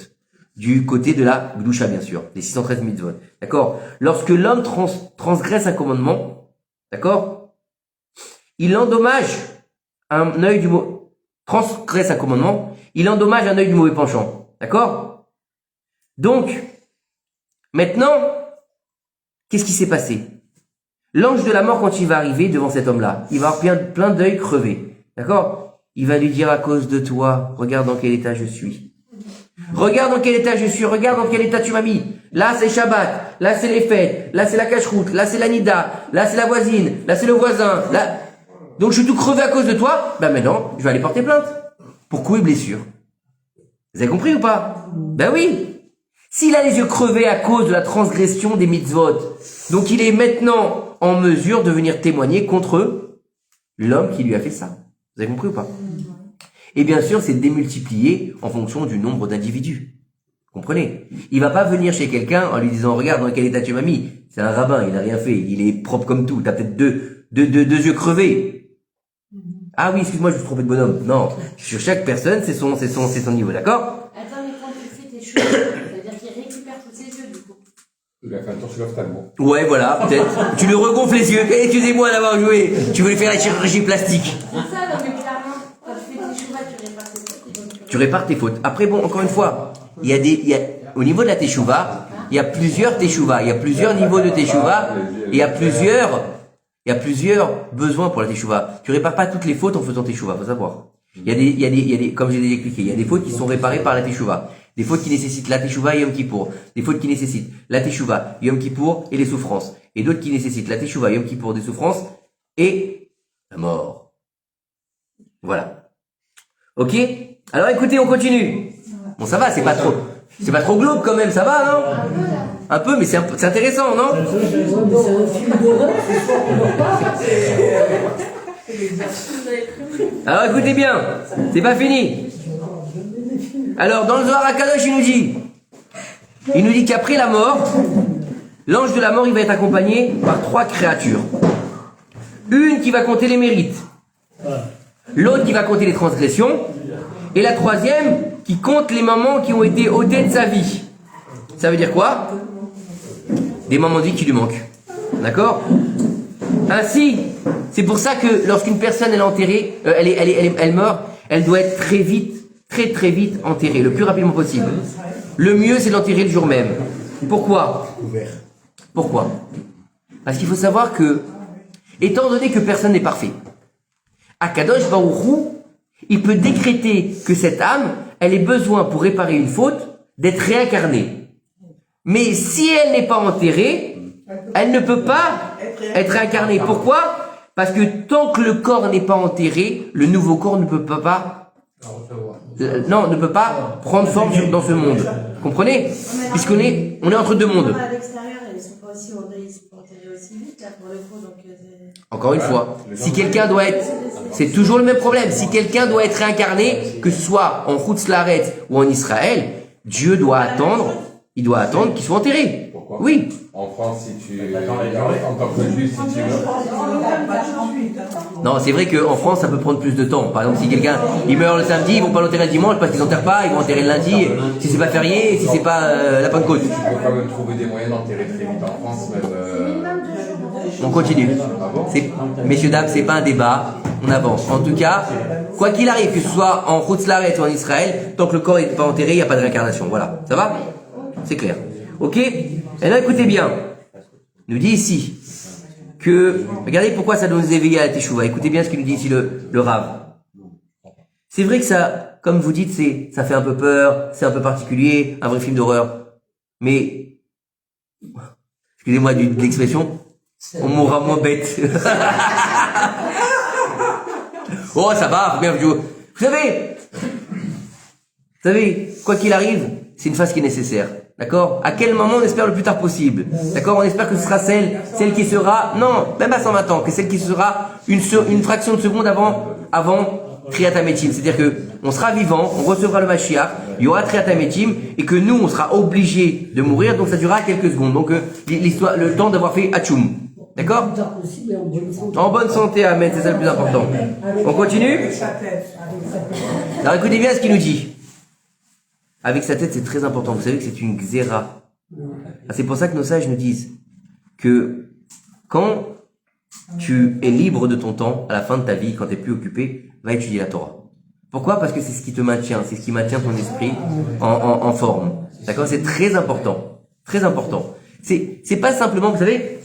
du côté de la Gdusha, bien sûr, les 613 mitzvot. D'accord? Lorsque l'homme transgresse un commandement, d'accord? Il endommage un œil du transgresse un commandement, il endommage un œil du mauvais penchant. D'accord? Donc, maintenant, qu'est-ce qui s'est passé? L'ange de la mort, quand il va arriver devant cet homme-là, il va avoir plein d'œils crevés. D'accord? Il va lui dire, à cause de toi, regarde dans quel état je suis. Regarde dans quel état je suis, regarde dans quel état tu m'as mis. Là, c'est Shabbat, là, c'est les fêtes, là, c'est la cache-route, là, c'est la nida, là, c'est la voisine, là, c'est le voisin, là. Donc, je suis tout crevé à cause de toi. Ben, maintenant, je vais aller porter plainte. Pour coups et blessures. Vous avez compris ou pas? Ben oui. S'il a les yeux crevés à cause de la transgression des mitzvot, donc il est maintenant en mesure de venir témoigner contre l'homme qui lui a fait ça. Vous avez compris ou pas? Et bien sûr, c'est démultiplié en fonction du nombre d'individus. Comprenez? Il va pas venir chez quelqu'un en lui disant, regarde dans quel état tu m'as mis. C'est un rabbin, il a rien fait, il est propre comme tout. T'as peut-être deux yeux crevés. Ah oui, excuse-moi, je me suis trompé de bonhomme. Non. Sur chaque personne, c'est son niveau, d'accord? Attends, mais quand tu fais tes cheveux, c'est-à-dire qu'il récupère tous ses yeux, du coup. Il a fait un tour sur l'ophtalmo. Ouais, voilà, peut-être. Tu lui regonfles les yeux. Eh, excusez-moi d'avoir joué. Tu voulais faire la chirurgie plastique. C'est ça, non, mais clairement, quand tu fais tes cheveux, tu répares tes fautes. et donc Tu répares tes fautes. Après, bon, encore une fois, au niveau de la teshuva, il y a plusieurs teshuva. Il y a plusieurs niveaux de teshuva. Et il y a plusieurs besoins pour la teshuva. Tu répares pas toutes les fautes en faisant teshuva, faut savoir. Il y a des, comme je l'ai expliqué, il y a des fautes qui sont réparées par la teshuva. Des fautes qui nécessitent la teshuva et Yom Kippour. Des fautes qui nécessitent la teshuva, Yom Kippour et les souffrances. Et d'autres qui nécessitent la teshuva, Yom Kippour, des souffrances et la mort. Voilà. Ok? Alors écoutez, on continue. Bon, ça va, c'est pas trop glauque quand même, ça va, non? Un peu, mais c'est intéressant, non? Alors écoutez bien, c'est pas fini. Alors dans le Zohar HaKadosh, il nous dit qu'après la mort, l'ange de la mort, il va être accompagné par 3 créatures. Une qui va compter les mérites, l'autre qui va compter les transgressions, et la troisième qui compte les moments qui ont été ôtés de sa vie. Ça veut dire quoi? Des moments de vie qui lui manquent. D'accord? Ainsi, c'est pour ça que lorsqu'une personne elle est enterrée, elle meurt, elle doit être très vite enterrée, le plus rapidement possible. Le mieux, c'est d'enterrer le jour même. Pourquoi? Parce qu'il faut savoir que, étant donné que personne n'est parfait, Akadosh Baruch Hu, il peut décréter que cette âme, elle ait besoin pour réparer une faute d'être réincarnée. Mais si elle n'est pas enterrée, elle ne peut pas être réincarnée. Pourquoi? Parce que tant que le corps n'est pas enterré, le nouveau corps ne peut pas prendre forme dans ce monde. Vous comprenez? Puisqu'on est entre deux mondes. À l'extérieur, ils sont pas aussi enterrés aussi vite, là, pour le coup, donc Encore une fois, si quelqu'un doit être, c'est toujours le même problème. Si quelqu'un doit être réincarné, que ce soit en Chutz La'aretz ou en Israël, Dieu doit attendre, il doit attendre qu'il soit enterré. Pourquoi? Oui. En France, en tant que juif, si tu veux. Non, c'est vrai qu'en France, ça peut prendre plus de temps. Par exemple, si quelqu'un, il meurt le samedi, ils vont pas l'enterrer le dimanche parce qu'ils n'enterrent pas, ils vont enterrer le lundi, si c'est pas férié, si c'est pas la Pentecôte. Tu peux quand même trouver des moyens d'enterrer très vite en France, même. On continue. Messieurs, dames, c'est pas un débat. On avance. En tout cas, quoi qu'il arrive, que ce soit en Chutz La'aretz ou en Israël, tant que le corps n'est pas enterré, il n'y a pas de réincarnation. Voilà. Ça va? C'est clair. Ok? Et là, écoutez bien. Il nous dit ici que, regardez pourquoi ça doit nous éveiller à la Teshuvah. Écoutez bien ce qu'il nous dit ici le Rav. C'est vrai que ça, comme vous dites, ça fait un peu peur, c'est un peu particulier, un vrai film d'horreur. Mais, excusez-moi de l'expression, on mourra moins bête. Oh, ça va, bien, vous savez, quoi qu'il arrive, c'est une phase qui est nécessaire. D'accord? À quel moment on espère le plus tard possible? D'accord? On espère que ce sera celle qui sera, non, même à 120 ans, que celle qui sera une fraction de seconde avant Kriyat HaMetim. C'est-à-dire que on sera vivant, on recevra le Mashiach, il y aura Kriyat HaMetim, et que nous, on sera obligés de mourir, donc ça durera quelques secondes. Donc, l'histoire, le temps d'avoir fait Hatchoum. D'accord? En bonne santé, amen, c'est ça le plus important. On continue? Alors écoutez bien ce qu'il nous dit. Avec sa tête, c'est très important. Vous savez que c'est une xéra. C'est pour ça que nos sages nous disent que quand tu es libre de ton temps, à la fin de ta vie, quand tu es plus occupé, va étudier la Torah. Pourquoi? Parce que c'est ce qui te maintient, c'est ce qui maintient ton esprit en forme. D'accord? C'est très important. Très important. C'est pas simplement, vous savez,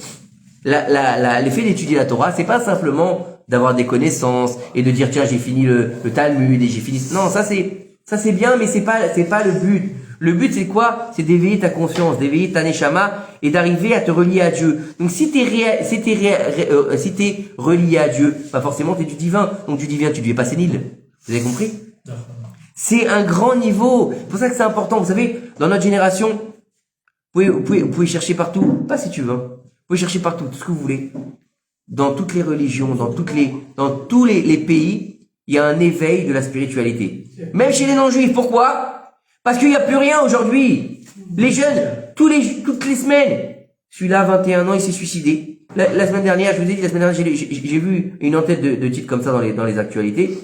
l'effet d'étudier la Torah, c'est pas simplement d'avoir des connaissances et de dire tiens j'ai fini le Talmud et j'ai fini. Non, ça c'est bien, mais c'est pas le but. Le but c'est quoi? C'est d'éveiller ta conscience, d'éveiller ta neshama et d'arriver à te relier à Dieu. Donc si t'es relié à Dieu, pas forcément t'es du divin. Donc du divin tu deviens pas sénile. Vous avez compris? C'est un grand niveau. C'est pour ça que c'est important. Vous savez, dans notre génération, vous pouvez chercher partout, pas si tu veux. Vous pouvez chercher partout, tout ce que vous voulez. Dans toutes les religions, dans tous les pays, il y a un éveil de la spiritualité. Même chez les non-juifs. Pourquoi? Parce qu'il n'y a plus rien aujourd'hui. Les jeunes, toutes les semaines. Celui-là, 21 ans, il s'est suicidé. La semaine dernière, je vous ai dit, la semaine dernière, j'ai vu une en-tête de titres comme ça dans les actualités.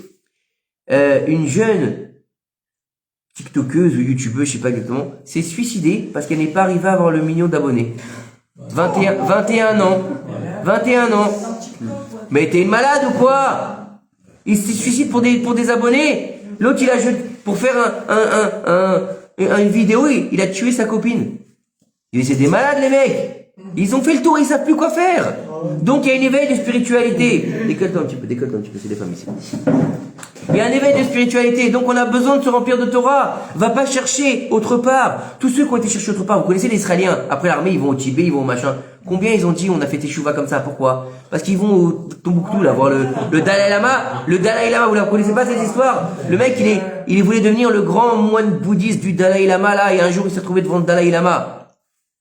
Une jeune tiktokeuse ou youtubeuse, je sais pas exactement, s'est suicidée parce qu'elle n'est pas arrivée à avoir le million d'abonnés. 21 ans. 21 ans. Mais t'es une malade ou quoi? Il se suicide pour des abonnés. L'autre, il a jeté, pour faire une vidéo, il a tué sa copine. C'est des malades, les mecs. Ils ont fait le tour, ils savent plus quoi faire. Donc, il y a un éveil de spiritualité. Décolle-toi un petit peu, c'est des femmes ici. Il y a un éveil de spiritualité, donc on a besoin de se remplir de Torah. Va pas chercher autre part. Tous ceux qui ont été chercher autre part, vous connaissez les Israéliens. Après l'armée, ils vont au Tibet, ils vont au machin. Combien ils ont dit on a fait teshuva comme ça? Pourquoi? Parce qu'ils vont au Tombouctou là voir le Dalai Lama. Le Dalai Lama, vous la connaissez pas cette histoire? Le mec, il voulait devenir le grand moine bouddhiste du Dalai Lama là, et un jour il s'est retrouvé devant le Dalai Lama.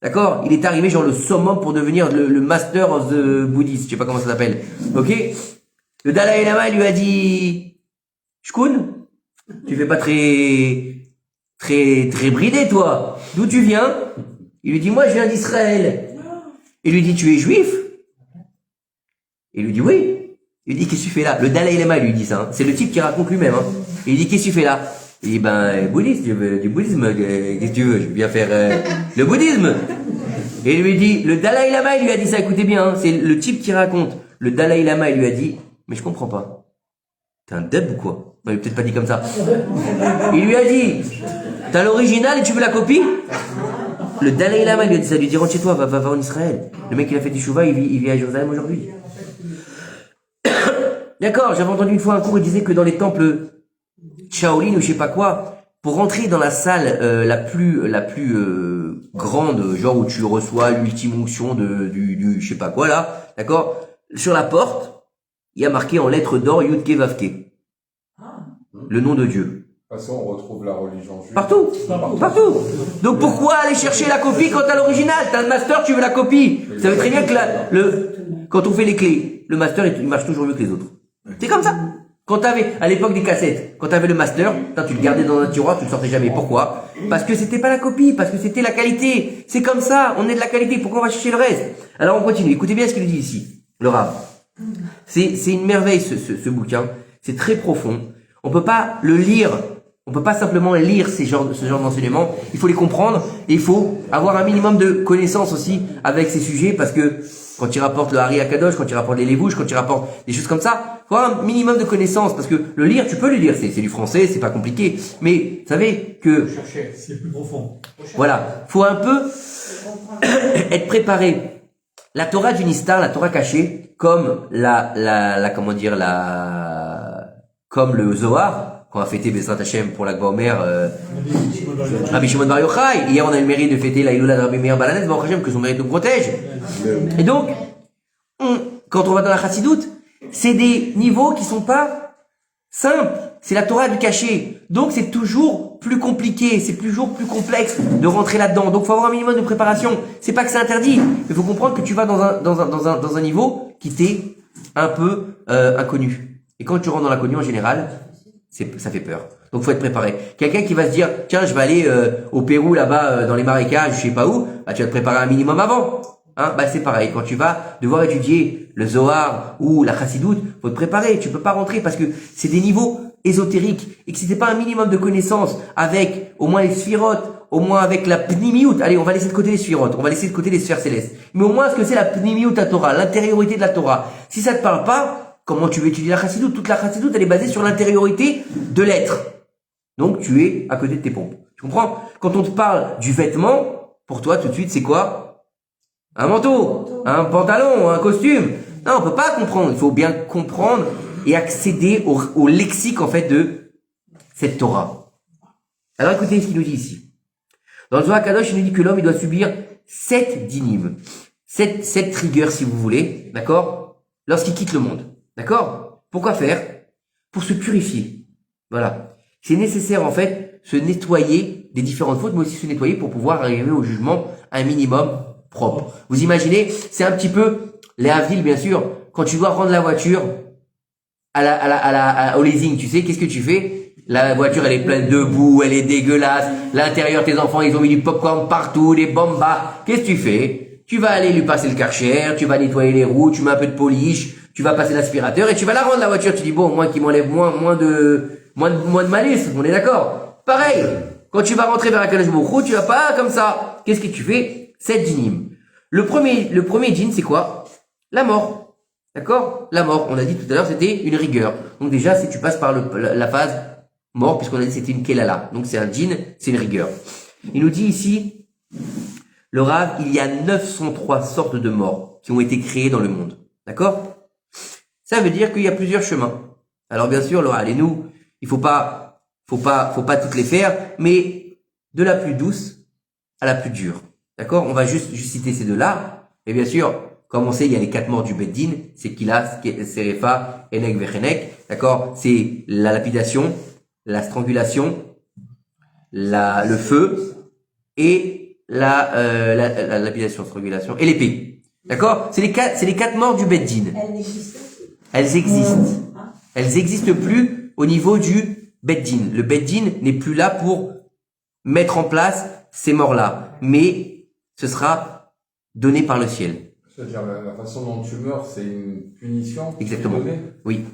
D'accord? Il est arrivé genre le summum pour devenir le master of the Buddhist. Je sais pas comment ça s'appelle. Ok? Le Dalai Lama, il lui a dit Shkoun, tu fais pas très bridé, toi. D'où tu viens? Il lui dit, moi, je viens d'Israël. Il lui dit, tu es juif? Il lui dit, oui. Il lui dit, qu'est-ce que tu fais là? Le Dalai Lama lui dit ça. Hein. C'est le type qui raconte lui-même. Hein. Il lui dit, qu'est-ce que tu fais là? Il dit, ben, bouddhiste, je veux du bouddhisme. Qu'est-ce que tu veux? Je veux bien faire le bouddhisme. Et il lui dit, le Dalai Lama, il lui a dit ça. Écoutez bien, hein, c'est le type qui raconte. Le Dalai Lama, il lui a dit, mais je comprends pas. T'es un deb ou quoi? Non, il a peut-être pas dit comme ça. Il lui a dit, t'as l'original et tu veux la copie? Le Dalai Lama lui a dit ça, lui dit rentre chez toi, va en Israël. Le mec il a fait du chouva, il vit à Jérusalem aujourd'hui. D'accord, j'avais entendu une fois un cours, il disait que dans les temples Shaolin ou je sais pas quoi, pour rentrer dans la salle la plus grande, genre où tu reçois l'ultime onction du je sais pas quoi là, d'accord, sur la porte, il y a marqué en lettres d'or Yud Ke Vav Ke. Le nom de Dieu. De toute façon, on retrouve la religion juive. Partout. Donc pourquoi aller chercher la copie quand t'as l'original? T'as le master, tu veux la copie. Ça veut très bien que quand on fait les clés, le master il marche toujours mieux que les autres. C'est comme ça. Quand t'avais, à l'époque des cassettes, quand t'avais le master, tu le gardais dans un tiroir, tu le sortais jamais. Pourquoi? Parce que c'était pas la copie, parce que c'était la qualité. C'est comme ça, on est de la qualité. Pourquoi on va chercher le reste? Alors on continue. Écoutez bien ce qu'il dit ici, le Rav. C'est une merveille ce bouquin. C'est très profond. On peut pas le lire. On peut pas simplement lire ce genre d'enseignements. Il faut les comprendre et il faut avoir un minimum de connaissances aussi avec ces sujets parce que quand il rapporte le Hari Akadosh, quand il rapporte les Lévouches, quand il rapporte des choses comme ça, il faut avoir un minimum de connaissances parce que le lire, tu peux le lire. C'est du français, c'est pas compliqué. Mais vous savez que c'est plus profond. Voilà, faut un peu être préparé. La Torah du Nistar, la Torah cachée, comme comme le Zohar, qu'on a fêté Bezrat Hashem pour la Omer, Rabbi Shimon Bar Yochai. Hier, on a eu le mérite de fêter la Iloula de Rabbi Meir Balanès, Baruch Hashem, que son mérite nous protège. Et donc, quand on va dans la Chassidoute, c'est des niveaux qui sont pas simples. C'est la Torah du caché. Donc, c'est toujours plus compliqué, c'est toujours plus complexe de rentrer là-dedans. Donc, faut avoir un minimum de préparation. C'est pas que c'est interdit, mais faut comprendre que tu vas dans un niveau qui t'est un peu inconnu. Et quand tu rentres dans l'inconnu en général, ça fait peur. Donc faut être préparé. Quelqu'un qui va se dire tiens je vais aller au Pérou là-bas dans les marécages, je sais pas où, bah tu vas te préparer un minimum avant. Hein, bah c'est pareil. Quand tu vas devoir étudier le Zohar ou la Chassidoute, faut te préparer. Tu peux pas rentrer parce que c'est des niveaux ésotériques et que si t'es pas un minimum de connaissances avec au moins les sphirotes, au moins avec la pnimiout. Allez, on va laisser de côté les sphirotes, on va laisser de côté les sphères célestes. Mais au moins ce que c'est la pnimiout à Torah, l'intériorité de la Torah. Si ça te parle pas, comment tu veux étudier la Chassidoute? Toute la Chassidoute, elle est basée sur l'intériorité de l'être. Donc, tu es à côté de tes pompes. Tu comprends? Quand on te parle du vêtement, pour toi, tout de suite, c'est quoi? Un manteau, un pantalon, un costume. Non, on peut pas comprendre. Il faut bien comprendre et accéder au lexique, en fait, de cette Torah. Alors, écoutez ce qu'il nous dit ici. Dans le Zohar Kadosh, il nous dit que l'homme, il doit subir 7 dynimes. 7 rigueurs, si vous voulez. D'accord? Lorsqu'il quitte le monde. D'accord? Pourquoi faire? Pour se purifier. Voilà. C'est nécessaire, en fait, se nettoyer des différentes fautes, mais aussi se nettoyer pour pouvoir arriver au jugement un minimum propre. Vous imaginez? C'est un petit peu les havdil, bien sûr. Quand tu dois rendre la voiture au leasing, tu sais, qu'est-ce que tu fais? La voiture, elle est pleine de boue, elle est dégueulasse. L'intérieur, tes enfants, ils ont mis du popcorn partout, des bombas. Qu'est-ce que tu fais? Tu vas aller lui passer le Karcher, tu vas nettoyer les roues, tu mets un peu de polish, tu vas passer l'aspirateur et tu vas la rendre la voiture. Tu dis bon, au moins qu'il m'enlève moins de malus. On est d'accord? Pareil. Quand tu vas rentrer vers la Kadosh Baruch Hu, tu vas pas comme ça. Qu'est-ce que tu fais? 7 dinim. Le premier djinn, c'est quoi? La mort. D'accord? La mort. On a dit tout à l'heure, c'était une rigueur. Donc déjà, si tu passes par la phase mort, puisqu'on a dit que c'était une kelala. Donc c'est un djinn, c'est une rigueur. Il nous dit ici, le Rav, il y a 903 sortes de morts qui ont été créées dans le monde. D'accord? Ça veut dire qu'il y a plusieurs chemins. Alors bien sûr, allez-nous, il faut pas toutes les faire, mais de la plus douce à la plus dure. D'accord? On va juste citer ces deux-là. Et bien sûr, comme on sait, il y a les 4 morts du Beddin, c'est Kila, Serefa, Enek, Vechenek. D'accord? C'est la lapidation, la strangulation, le feu et la lapidation, strangulation et l'épée. D'accord? C'est les quatre morts du Beddin. Elles existent. Elles existent plus au niveau du Beddin. Le Beddin n'est plus là pour mettre en place ces morts-là, mais ce sera donné par le ciel. C'est-à-dire la façon dont tu meurs, c'est une punition. Exactement. Oui.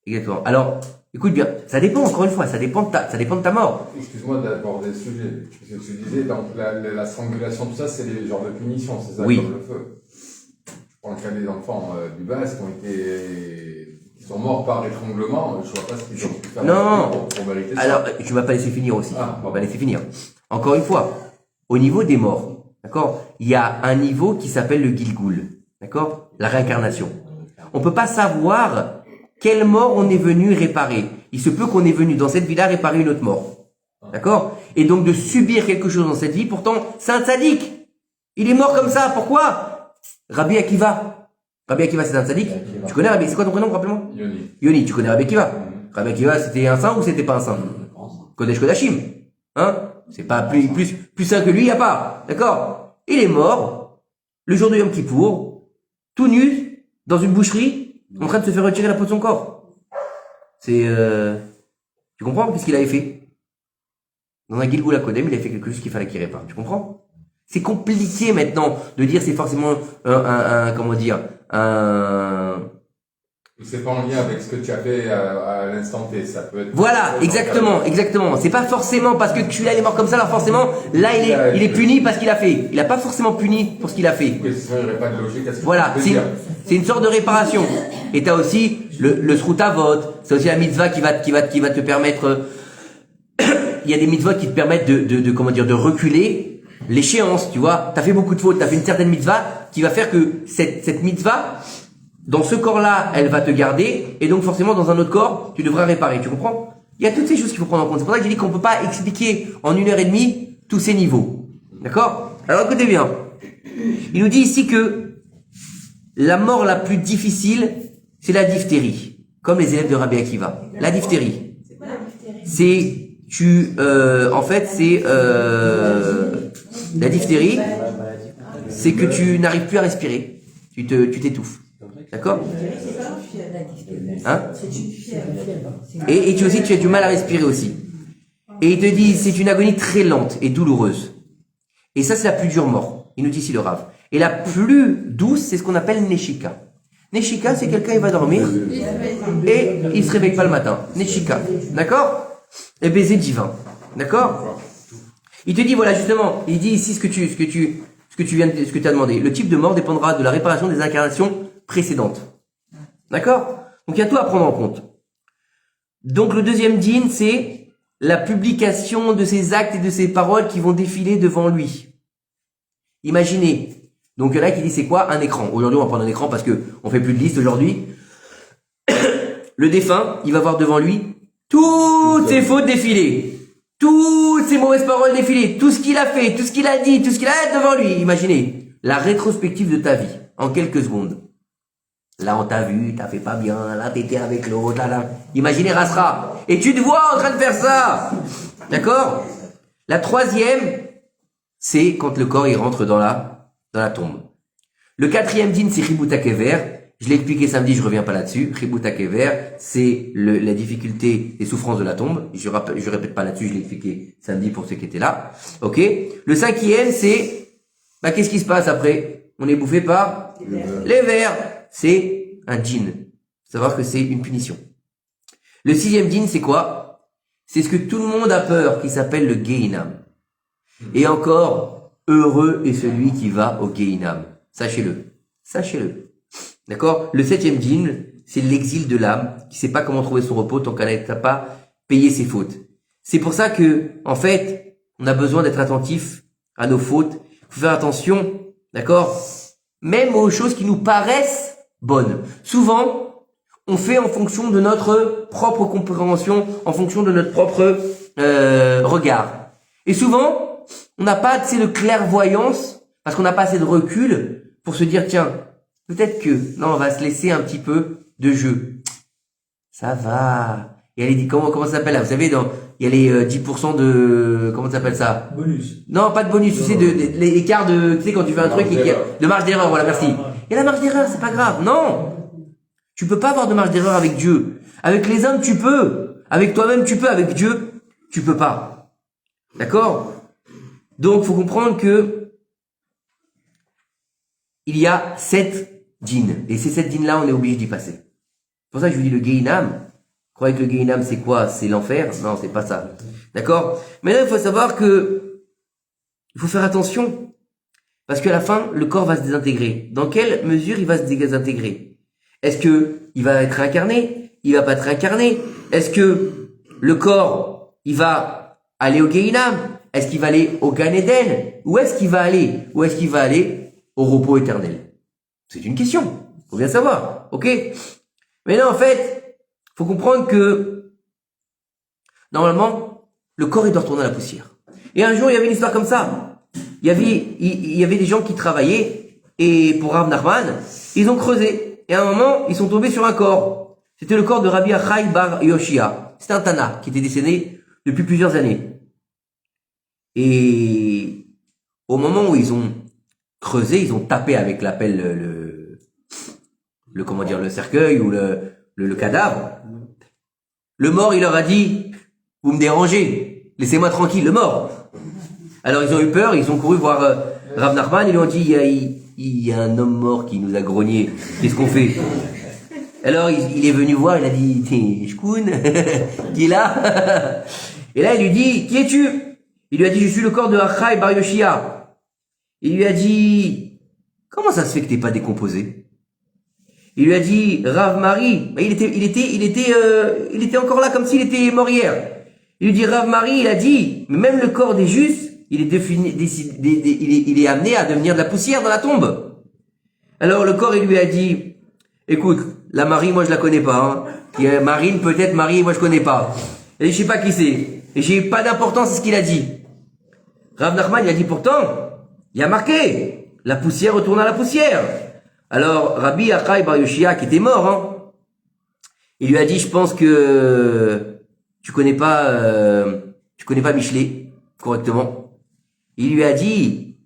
Exactement. Alors, écoute bien, ça dépend encore une fois, ça dépend de ta mort. Excuse-moi d'aborder le sujet. Parce que tu disais, donc la strangulation, tout ça, c'est des genres de punitions, c'est ça, oui. Comme le feu. Je prends le cas des enfants du Basque qui sont morts par étranglement, je vois pas ce qu'ils ont pu faire pour mériter ça. Alors, tu vas pas laisser finir aussi. On va laisser finir. Encore une fois, au niveau des morts, d'accord, il y a un niveau qui s'appelle le Gilgul, d'accord, la réincarnation. On peut pas savoir quelle mort on est venu réparer. Il se peut qu'on est venu dans cette vie-là réparer une autre mort. D'accord? Et donc de subir quelque chose dans cette vie, pourtant, c'est un tzaddik. Il est mort comme ça, pourquoi? Rabbi Akiva. Rabbi Akiva, c'est un tzaddik. Tu connais Rabbi, c'est quoi ton prénom, rappelle-moi? Yoni, tu connais Rabbi Akiva. Rabbi Akiva, c'était un saint ou c'était pas un saint? Kodesh Kodashim. Hein? C'est pas plus saint que lui, y a pas. D'accord? Il est mort, le jour de Yom Kippour, tout nu, dans une boucherie, en train de se faire retirer la peau de son corps. Tu comprends? Qu'est-ce qu'il avait fait? Dans un Gilgul HaKodem, il a fait quelque chose qu'il fallait qu'il répare. Tu comprends? C'est compliqué maintenant de dire c'est forcément c'est pas en lien avec ce que tu as fait à l'instant T, ça peut être... Voilà, exactement. C'est pas forcément parce que tu il est mort comme ça, alors forcément, là il est puni parce qu'il a fait. Il a pas forcément puni pour ce qu'il a fait. Oui, sinon il n'y aurait pas de logique à ce que voilà, c'est une sorte de réparation. Et t'as aussi le Srutavot, c'est aussi la mitzvah qui va te permettre... Il y a des mitzvahs qui te permettent de reculer l'échéance, tu vois. T'as fait beaucoup de fautes, t'as fait une certaine mitzvah qui va faire que cette mitzvah, dans ce corps-là, elle va te garder, et donc forcément dans un autre corps, tu devras réparer, tu comprends? Il y a toutes ces choses qu'il faut prendre en compte. C'est pour ça que j'ai dit qu'on peut pas expliquer en 1h30 tous ces niveaux. D'accord? Alors écoutez bien. Il nous dit ici que la mort la plus difficile, c'est la diphtérie. Comme les élèves de Rabbi Akiva. La diphtérie. C'est quoi la diphtérie? La diphtérie, c'est que tu n'arrives plus à respirer. Tu t'étouffes. D'accord? Hein? Et tu as du mal à respirer aussi. Et il te dit, c'est une agonie très lente et douloureuse. Et ça, c'est la plus dure mort. Il nous dit ici le Rav. Et la plus douce, c'est ce qu'on appelle Neshika. Neshika, c'est quelqu'un, il va dormir et il se réveille pas le matin. Neshika. D'accord? Et baiser divin. D'accord? Il te dit, voilà, justement, il dit ici ce que tu as demandé. Le type de mort dépendra de la réparation des incarnations précédentes. D'accord? Donc il y a tout à prendre en compte. Donc le deuxième dîn, c'est la publication de ses actes et de ses paroles qui vont défiler devant lui. Imaginez. Donc il y en a qui dit c'est quoi? Un écran. Aujourd'hui on va prendre un écran parce que on fait plus de liste aujourd'hui. Le défunt, il va voir devant lui toutes ses fautes défiler. Toutes ses mauvaises paroles défiler. Tout ce qu'il a fait, tout ce qu'il a dit, tout ce qu'il a devant lui. Imaginez. La rétrospective de ta vie. En quelques secondes. Là, on t'a vu, t'as fait pas bien, là, t'étais avec l'autre, là. Imaginez Rasra. Et tu te vois en train de faire ça. D'accord? La troisième, c'est quand le corps, il rentre dans la tombe. Le quatrième dîn, c'est Ributa Kever. Je l'ai expliqué samedi, je reviens pas là-dessus. Ribouta Kever, c'est la difficulté et souffrance de la tombe. Je répète pas là-dessus, je l'ai expliqué samedi pour ceux qui étaient là. Ok. Le cinquième, c'est, qu'est-ce qui se passe après? On est bouffé par les vers. C'est un djinn. Savoir que c'est une punition. Le sixième djinn, c'est quoi? C'est ce que tout le monde a peur, qui s'appelle le Gehinam. Et encore, heureux est celui qui va au Gehinam. Sachez-le. Sachez-le. D'accord? Le septième djinn, c'est l'exil de l'âme, qui sait pas comment trouver son repos tant qu'elle n'a pas payé ses fautes. C'est pour ça que, en fait, on a besoin d'être attentif à nos fautes. Il faut faire attention, d'accord? Même aux choses qui nous paraissent bonnes. Souvent, on fait en fonction de notre propre compréhension, en fonction de notre propre regard. Et souvent, on n'a pas assez de clairvoyance, parce qu'on n'a pas assez de recul pour se dire, tiens, peut-être que, non, on va se laisser un petit peu de jeu. Ça va. Et elle dit, comment ça s'appelle là? Vous savez, il y a les 10% de, comment ça s'appelle ça? Bonus. Non, pas de bonus, tu sais, l'écart de, tu sais, quand tu fais un truc, de marge d'erreur, voilà, merci. Et la marge d'erreur, c'est pas grave. Non. Tu peux pas avoir de marge d'erreur avec Dieu. Avec les hommes, tu peux. Avec toi-même, tu peux. Avec Dieu, tu peux pas. D'accord? Donc, faut comprendre que il y a 7 djinns. Et ces 7 djinns-là, on est obligé d'y passer. C'est pour ça que je vous dis le Gehinam. Vous croyez que le Gehinam, c'est quoi? C'est l'enfer? Non, c'est pas ça. D'accord? Maintenant, il faut savoir que il faut faire attention. Parce qu'à la fin, le corps va se désintégrer. Dans quelle mesure il va se désintégrer? Est-ce que il va être réincarné? Il va pas être réincarné? Est-ce que le corps, il va aller au Gehinam? Est-ce qu'il va aller au Gan Eden? Où est-ce qu'il va aller? Où est-ce qu'il va aller au repos éternel? C'est une question. Faut bien savoir. Ok? Mais non, en fait, faut comprendre que, normalement, le corps, il doit retourner à la poussière. Et un jour, il y avait une histoire comme ça. Il y avait des gens qui travaillaient, et pour Rav Nachman, ils ont creusé. Et à un moment, ils sont tombés sur un corps. C'était le corps de Rabbi Achai bar Yoshia. C'était un Tana, qui était décédé depuis plusieurs années. Et au moment où ils ont creusé, ils ont tapé avec la pelle comment dire, le cercueil ou le cadavre. Le mort, il leur a dit, vous me dérangez, laissez-moi tranquille, le mort. Alors ils ont eu peur, ils ont couru voir Rav Nachman, ils lui ont dit, il y a un homme mort qui nous a grogné, qu'est-ce qu'on fait? Alors il est venu voir, il a dit, t'es Shkoun, qui est là? Et là il lui dit, qui es-tu? Il lui a dit, je suis le corps de Achai bar Yoshia. Il lui a dit, comment ça se fait que t'es pas décomposé? Il lui a dit, Rav Marie, il était encore là comme s'il était mort hier. Il lui dit, Rav Marie, il a dit, mais même le corps des justes, il est amené à devenir de la poussière dans la tombe. Alors le corps, il lui a dit, écoute, la Marie, moi je la connais pas, hein. Marine, peut-être Marie, moi je connais pas. Et je sais pas qui c'est. Et j'ai pas d'importance à ce qu'il a dit. Rav Nachman, il a dit pourtant, il y a marqué, la poussière retourne à la poussière. Alors, Rabbi Achai bar Yoshia, qui était mort, hein, il lui a dit, je pense que tu connais pas Michelet correctement. Il lui a dit,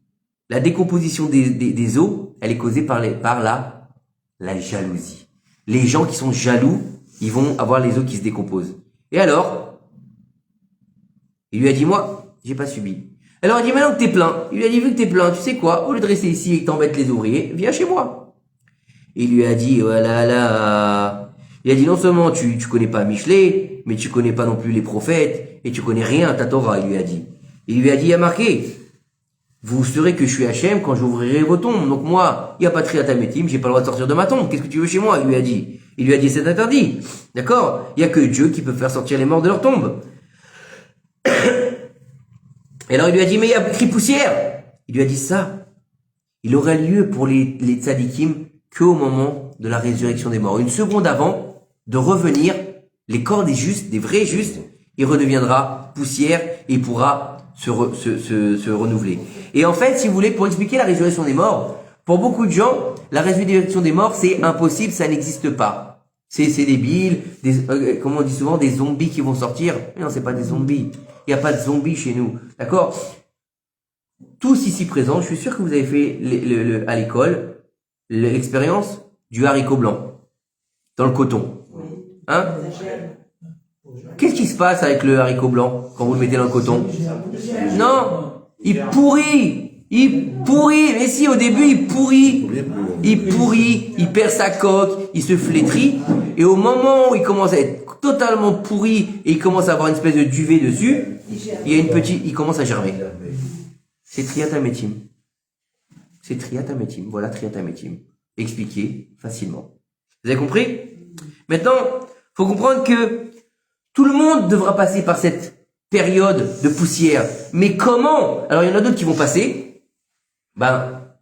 la décomposition des os, elle est causée par la jalousie. Les gens qui sont jaloux, ils vont avoir les os qui se décomposent. Et alors, il lui a dit, moi, j'ai pas subi. Alors il dit, maintenant que t'es plein, il lui a dit, vu que t'es plein, tu sais quoi, au lieu de rester ici et que t'embêtes les ouvriers, viens chez moi. Il lui a dit, voilà là, il a dit, non seulement tu connais pas Michelet, mais tu connais pas non plus les prophètes, et tu connais rien à ta Torah, il lui a dit. Il lui a dit, il y a marqué, vous saurez que je suis Hachem quand j'ouvrirai vos tombes. Donc moi, il n'y a pas de triatamétim, j'ai pas le droit de sortir de ma tombe. Qu'est-ce que tu veux chez moi? Il lui a dit. Il lui a dit, c'est interdit. D'accord? Il y a que Dieu qui peut faire sortir les morts de leur tombe. Et alors il lui a dit, mais il y a écrit poussière. Il lui a dit ça. Il aurait lieu pour les tzadikim qu'au moment de la résurrection des morts. Une seconde avant de revenir, les corps des justes, des vrais justes, il redeviendra poussière et il pourra se renouveler. Et en fait, si vous voulez, pour expliquer la résurrection des morts, pour beaucoup de gens, la résurrection des morts, c'est impossible, ça n'existe pas. C'est débile, comme on dit souvent, des zombies qui vont sortir. Mais non, c'est pas des zombies. Il n'y a pas de zombies chez nous. D'accord? Tous ici présents, je suis sûr que vous avez fait à l'école l'expérience du haricot blanc dans le coton. Hein? Qu'est-ce qui se passe avec le haricot blanc quand vous le mettez dans le coton? Non, il pourrit. Mais si, au début, il pourrit, il perd sa coque, il se flétrit, et au moment où il commence à être totalement pourri, et il commence à avoir une espèce de duvet dessus, il commence à germer. C'est triatamétim. Voilà triatamétim. Expliqué facilement. Vous avez compris? Maintenant, faut comprendre que tout le monde devra passer par cette période de poussière. Mais comment? Alors, il y en a d'autres qui vont passer,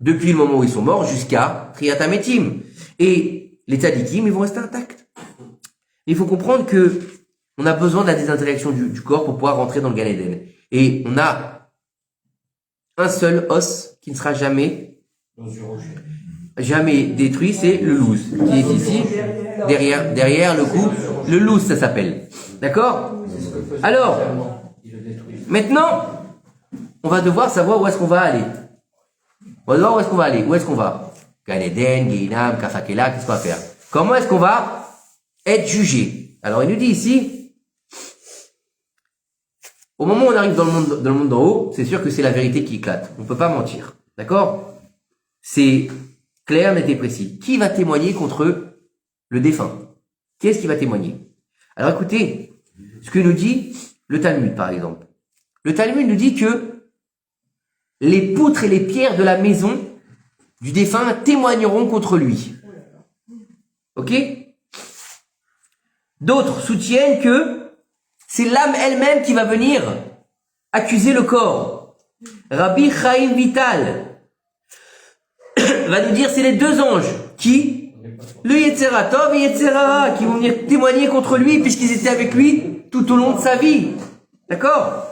depuis le moment où ils sont morts jusqu'à triatamétim. Et les tzadikim, ils vont rester intacts. Il faut comprendre que on a besoin de la désinteraction du corps pour pouvoir rentrer dans le Gan Eden. Et on a un seul os qui ne sera jamais détruit, c'est le louz, qui est ici, derrière le cou. Le louz, ça s'appelle. D'accord? Alors, maintenant, on va devoir savoir où est-ce qu'on va aller. Où est-ce qu'on va? Gan Eden, Gehinam, Kafakela, qu'est-ce qu'on va faire? Comment est-ce qu'on va être jugé? Alors, il nous dit ici, au moment où on arrive dans le monde d'en haut, c'est sûr que c'est la vérité qui éclate. On ne peut pas mentir. D'accord? C'est clair, net et précis. Qui va témoigner contre le défunt? Qui est-ce qui va témoigner? Alors écoutez, ce que nous dit le Talmud, par exemple. Le Talmud nous dit que les poutres et les pierres de la maison du défunt témoigneront contre lui. Ok? D'autres soutiennent que c'est l'âme elle-même qui va venir accuser le corps. Rabbi Chaim Vital va nous dire c'est les deux anges qui, le Yetzera Tov et Yetzera Ra, qui vont venir témoigner contre lui puisqu'ils étaient avec lui tout au long de sa vie. D'accord?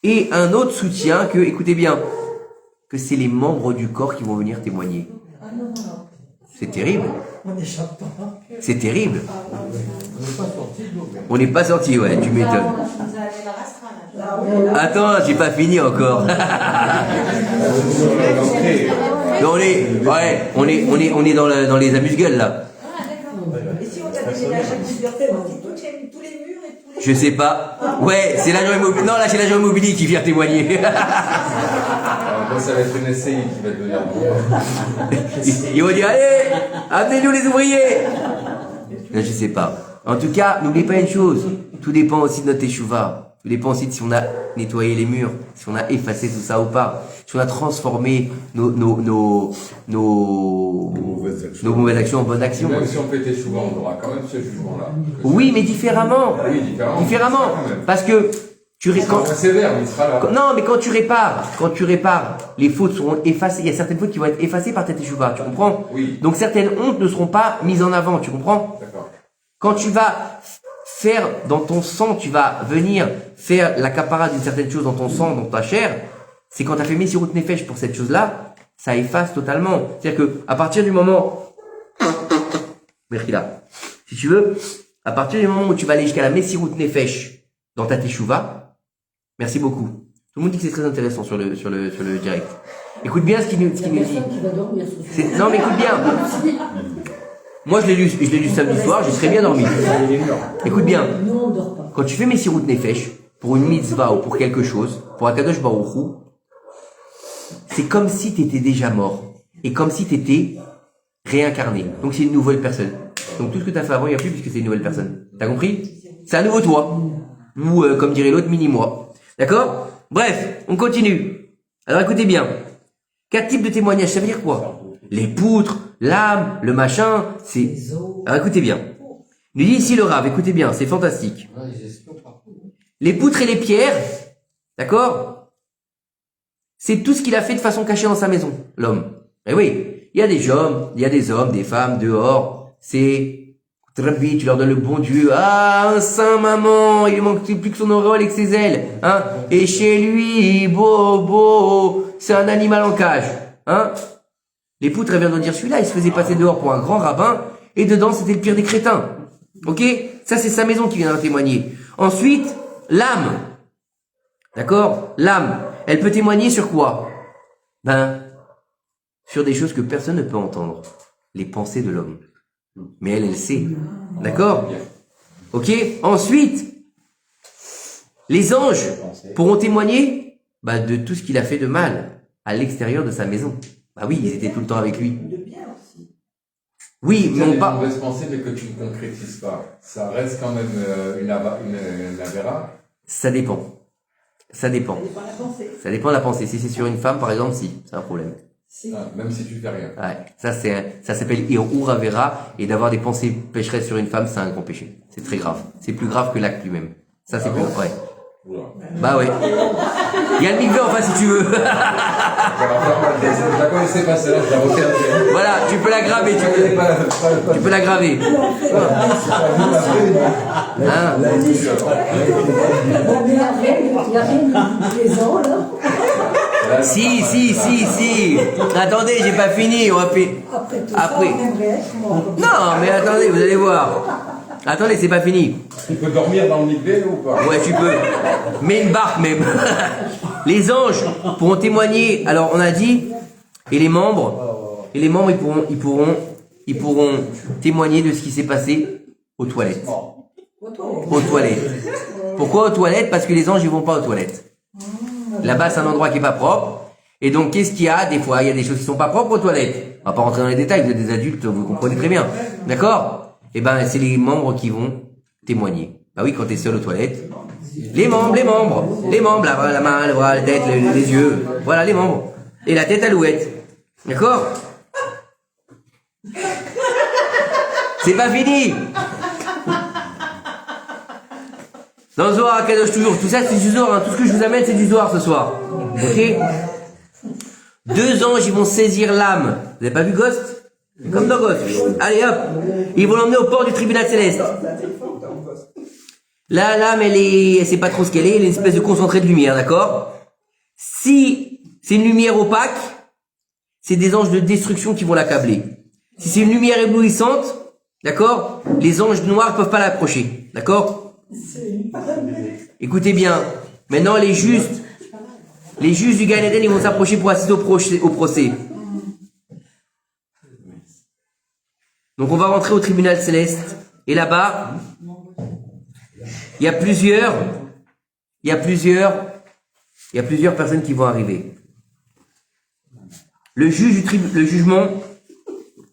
Et un autre soutient que, écoutez bien, que c'est les membres du corps qui vont venir témoigner. C'est terrible. C'est terrible. On n'est pas sorti, ouais, tu m'étonnes. Attends, j'ai pas fini encore. on est dans les amuse-gueules là. Et si on a déménagé plusieurs fois, tous les murs et tous les... Je sais pas. Ouais, c'est l'agent immobilier. Non, là c'est l'agent immobilier qui vient témoigner. Moi, ça va être une SCI qui va devenir bon. Ils vont dire allez, amenez-nous les ouvriers. Non, je sais pas. En tout cas, n'oubliez pas une chose. Tout dépend aussi de notre teshuva. Tout dépend aussi de si on a nettoyé les murs, si on a effacé tout ça ou pas, si on a transformé nos mauvaises actions en bonnes actions. Même si on fait teshuva, on aura quand même ce jugement-là. Oui, mais différemment. Oui, différemment. Parce que sévère, mais il sera là. Non, mais quand tu répares, les fautes seront effacées. Il y a certaines fautes qui vont être effacées par ta teshuva, tu comprends? Oui. Donc certaines hontes ne seront pas mises en avant, tu comprends? D'accord. Quand tu vas faire dans ton sang, tu vas venir faire la capara d'une certaine chose dans ton sang, dans ta chair, c'est quand tu as fait Messirut Nefesh pour cette chose-là, ça efface totalement. C'est-à-dire que à partir du moment, Berkila, si tu veux, à partir du moment où tu vas aller jusqu'à la Messirut Nefesh dans ta teshuva, merci beaucoup. Tout le monde dit que c'est très intéressant sur le direct. Écoute bien ce qu'il nous dit. Non mais écoute bien. Moi je l'ai lu samedi soir, j'ai très bien dormi. Écoute bien. Quand tu fais Messirut Nefesh pour une mitzvah ou pour quelque chose, pour Akadosh Baruch Hu, c'est comme si tu étais déjà mort et comme si tu étais réincarné. Donc c'est une nouvelle personne. Donc tout ce que tu as fait avant, il n'y a plus puisque c'est une nouvelle personne. T'as compris? C'est un nouveau toi. Ou comme dirait l'autre, mini-moi. D'accord? Bref, on continue. Alors écoutez bien. 4 types de témoignages, ça veut dire quoi? Les poutres, l'âme, le machin, c'est... Alors écoutez bien. Il nous dit ici le Rav, écoutez bien, c'est fantastique. Les poutres et les pierres, d'accord? C'est tout ce qu'il a fait de façon cachée dans sa maison, l'homme. Et oui, il y a des hommes, des femmes dehors, c'est... Rabbi, tu leur donnes le bon Dieu. Ah, un saint maman, il manque plus que son auréole et que ses ailes. Hein? Et chez lui, Bobo, c'est un animal en cage. Hein? Les poutres, elles viennent de dire celui-là, il se faisait passer dehors pour un grand rabbin, et dedans, c'était le pire des crétins. Ok? Ça, c'est sa maison qui vient d'en témoigner. Ensuite, l'âme. D'accord? L'âme. Elle peut témoigner sur quoi? Sur des choses que personne ne peut entendre. Les pensées de l'homme. Mais elle sait. D'accord? Ok? Ensuite, les anges pourront témoigner de tout ce qu'il a fait de mal à l'extérieur de sa maison. Bah oui, ils étaient tout le temps avec lui. De bien aussi. Oui, mais on pas. parle. Une mauvaise pensée, mais que tu ne concrétises pas. Ça reste quand même une avéra. Ça dépend. Ça dépend. Ça dépend de la pensée. Ça dépend de la pensée. Si c'est sur une femme, par exemple, si, c'est un problème. Si. Même si tu fais rien. Ouais, ça s'appelle Iruravera, et d'avoir des pensées pécheresses sur une femme, c'est un grand péché. C'est très grave. C'est plus grave que l'acte lui-même. Ça, c'est plus grave. Ouais. Oula. Bah ouais. Il y a le mikvé en face si tu veux. Je la connaissais pas celle-là, je la retiens. Voilà, tu peux la graver, tu peux la graver. Hein? Si. Attendez, j'ai pas fini. On va faire. Après. Non, mais attendez, vous allez voir. Attendez, c'est pas fini. Tu peux dormir dans le mikvé ou pas? Ouais, tu peux. Mais une barque même. Les anges pourront témoigner. Alors, on a dit, et les membres, ils pourront témoigner de ce qui s'est passé aux toilettes. Aux toilettes. Pourquoi aux toilettes? Parce que les anges, ils vont pas aux toilettes. Là-bas, c'est un endroit qui est pas propre. Et donc, qu'est-ce qu'il y a? Des fois, il y a des choses qui sont pas propres aux toilettes. On va pas rentrer dans les détails, vous êtes des adultes, vous comprenez très bien. D'accord? Eh ben, c'est les membres qui vont témoigner. Bah oui, quand t'es seul aux toilettes. Les membres, la main, le bras, la tête, les yeux. Voilà, les membres. Et la tête alouette. D'accord? C'est pas fini! Dans le Zohar, Kadosh toujours. Tout ça, c'est du Zohar, hein. Tout ce que je vous amène, c'est du Zohar ce soir. Ok? 2 anges, ils vont saisir l'âme. Vous avez pas vu Ghost? Comme dans Ghost. Allez hop. Ils vont l'emmener au port du tribunal céleste. Là, l'âme, elle sait pas trop ce qu'elle est. Elle est une espèce de concentré de lumière, d'accord? Si c'est une lumière opaque, c'est des anges de destruction qui vont l'accabler. Si c'est une lumière éblouissante, d'accord? Les anges noirs peuvent pas l'approcher, d'accord? Écoutez bien. Maintenant, les justes du Gan Eden, ils vont s'approcher pour assister au procès. Donc on va rentrer au tribunal céleste. Et là-bas, il y a plusieurs personnes qui vont arriver. Le jugement,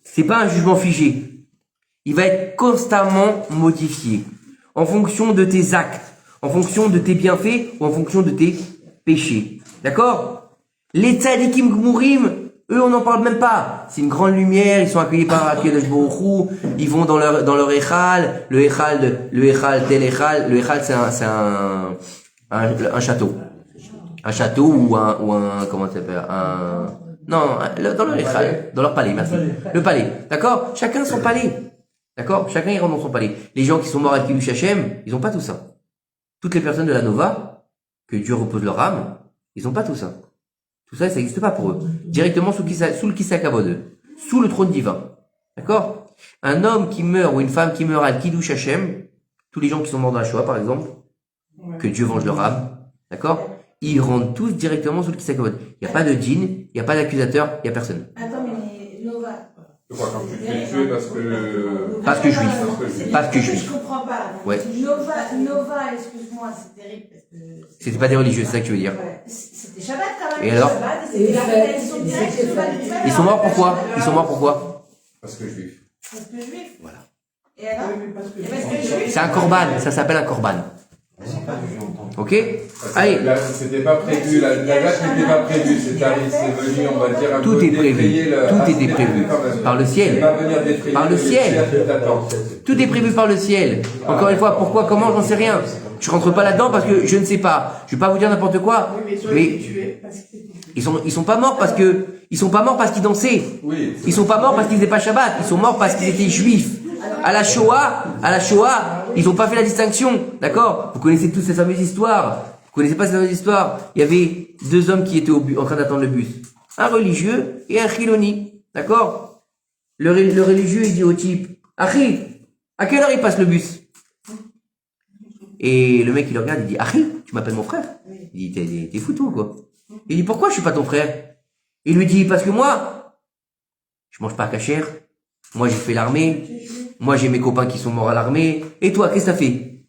c'est pas un jugement figé. Il va être constamment modifié. En fonction de tes actes, en fonction de tes bienfaits ou en fonction de tes péchés. D'accord? Les tzadikim gmurim, eux, on n'en parle même pas. C'est une grande lumière, ils sont accueillis par Akadosh Baruch Hu, ils vont dans leur Echal, le Echal, tel Echal. Le Echal, c'est un château. Un château ou un comment ça s'appelle? Dans leur Echal, dans leur palais, merci. Le palais. D'accord? Chacun son palais. D'accord? Chacun y rentre dans son palais. Les gens qui sont morts à Kiddush Hashem, ils ont pas tout ça. Toutes les personnes de la Nova, que Dieu repose leur âme, ils ont pas tout ça. Tout ça, ça n'existe pas pour eux. Directement sous le Kisei Kavod, sous le trône divin. D'accord? Un homme qui meurt ou une femme qui meurt à Kiddush Hashem, tous les gens qui sont morts dans la Shoah, par exemple, que Dieu venge leur âme, d'accord? Ils rentrent tous directement sous le Kisei Kavod. Il n'y a pas de djinn, il n'y a pas d'accusateur, il n'y a personne. Attends, mais Nova. Quand tu te fais tuer Parce que juif. Parce que Je juif. comprends pas. Ouais. Nova, excuse-moi, c'est terrible parce que. C'était pas des religieux, c'est ça que tu veux dire. C'était Shabbat quand même. Et alors? Shabbat, c'était la rédemption directe du Shabbat. Ils sont morts pourquoi? Ils sont morts pourquoi? Parce que juif. Parce que juif. Voilà. Et alors? Parce que juif. C'est un korban, ça s'appelle un korban. Ok? Allez. Là, c'était pas prévu, la date n'était pas prévue, c'est venu, on va dire, un Tout peu est prévu. défrayer Tout était prévu. Par le ciel. Pas venir défrayer Par le ciel. qui t'attend. Tout est prévu par le ciel. Encore une fois, pourquoi, comment, j'en sais rien. Je rentre pas là-dedans parce que je ne sais pas. Je vais pas vous dire n'importe quoi. Mais ils sont pas morts parce qu'ils dansaient. Oui. Ils sont pas morts parce qu'ils faisaient pas Shabbat. Ils sont morts parce qu'ils étaient juifs. À la Shoah, ils ont pas fait la distinction. D'accord? Vous connaissez toutes ces fameuses histoires. Vous connaissez pas ces fameuses histoires? Il y avait 2 hommes qui étaient en train d'attendre le bus. Un religieux et un chiloni. D'accord? Le religieux, il dit au type, Achi, à quelle heure il passe le bus? Et le mec, il le regarde, il dit, Achi, tu m'appelles mon frère? Il dit, t'es fou, toi, quoi? Il dit, pourquoi je suis pas ton frère? Il lui dit, parce que moi, je mange pas cachère, Moi, j'ai fait l'armée. Moi, j'ai mes copains qui sont morts à l'armée. Et toi, qu'est-ce que t'as fait?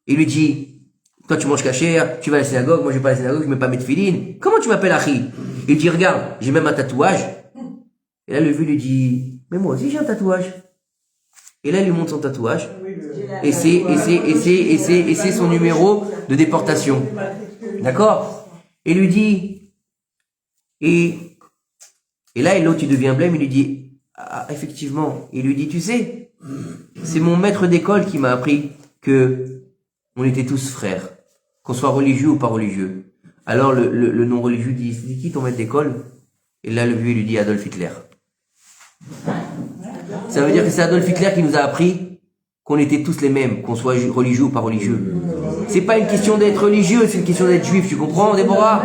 Il lui dit, toi, tu manges cachère, tu vas à la synagogue, moi, je vais pas à la synagogue, je mets pas mes tefilines. Comment tu m'appelles Achi? Il dit, regarde, j'ai même un tatouage. Et là, le vieux lui dit, mais moi aussi, j'ai un tatouage. Et là, il lui montre son tatouage. Et c'est son numéro de déportation. D'accord? Et lui dit, et là, l'autre, il devient blême, il lui dit, ah, effectivement. Il lui dit, tu sais, c'est mon maître d'école qui m'a appris que on était tous frères, qu'on soit religieux ou pas religieux. Alors, le non-religieux dit, c'est qui ton maître d'école? Et là, le vieux lui dit, Adolf Hitler. Ça veut dire que c'est Adolf Hitler qui nous a appris qu'on était tous les mêmes, qu'on soit religieux ou pas religieux. C'est pas une question d'être religieux, c'est une question d'être juif, tu comprends, Déborah?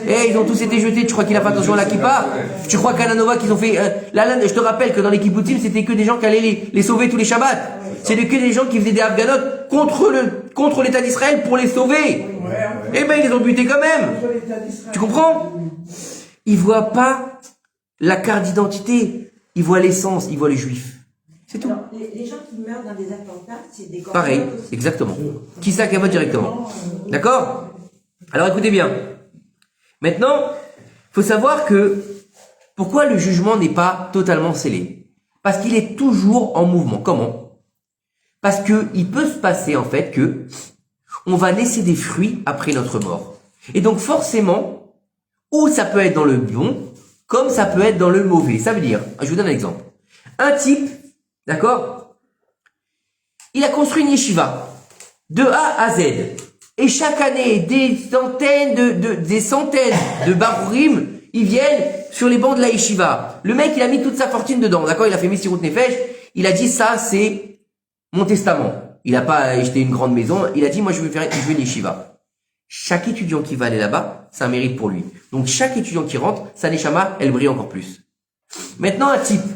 Eh, ils ont tous été jetés, tu crois qu'il a fait attention à la kippa? Tu crois qu'à la Nova qu'ils ont fait... je te rappelle que dans les kibbutzim, c'était que des gens qui allaient les sauver tous les Shabbats. C'était que des gens qui faisaient des afghanotes contre l'État d'Israël pour les sauver. Eh ben, ils les ont butés quand même. Tu comprends? Ils voient pas la carte d'identité, ils voient l'essence, ils voient les juifs. C'est tout. Alors, les gens qui meurent dans des attentats, c'est des Pareil, exactement. Qui ça qui vote directement? D'accord? Alors écoutez bien. Maintenant, faut savoir que pourquoi le jugement n'est pas totalement scellé? Parce qu'il est toujours en mouvement. Comment? Parce que il peut se passer en fait que on va laisser des fruits après notre mort. Et donc forcément, ou ça peut être dans le bon, comme ça peut être dans le mauvais. Ça veut dire, je vous donne un exemple. Un type, d'accord, il a construit une yeshiva de A à Z. Et chaque année, des centaines de barourim, ils viennent sur les bancs de la yeshiva. Le mec, il a mis toute sa fortune dedans, d'accord? Il a fait Messirut Nefesh. Il a dit, ça, c'est mon testament. Il a pas acheté une grande maison. Il a dit, moi, je veux une yeshiva. Chaque étudiant qui va aller là-bas, c'est un mérite pour lui. Donc, chaque étudiant qui rentre, sa neshama, elle brille encore plus. Maintenant, un type,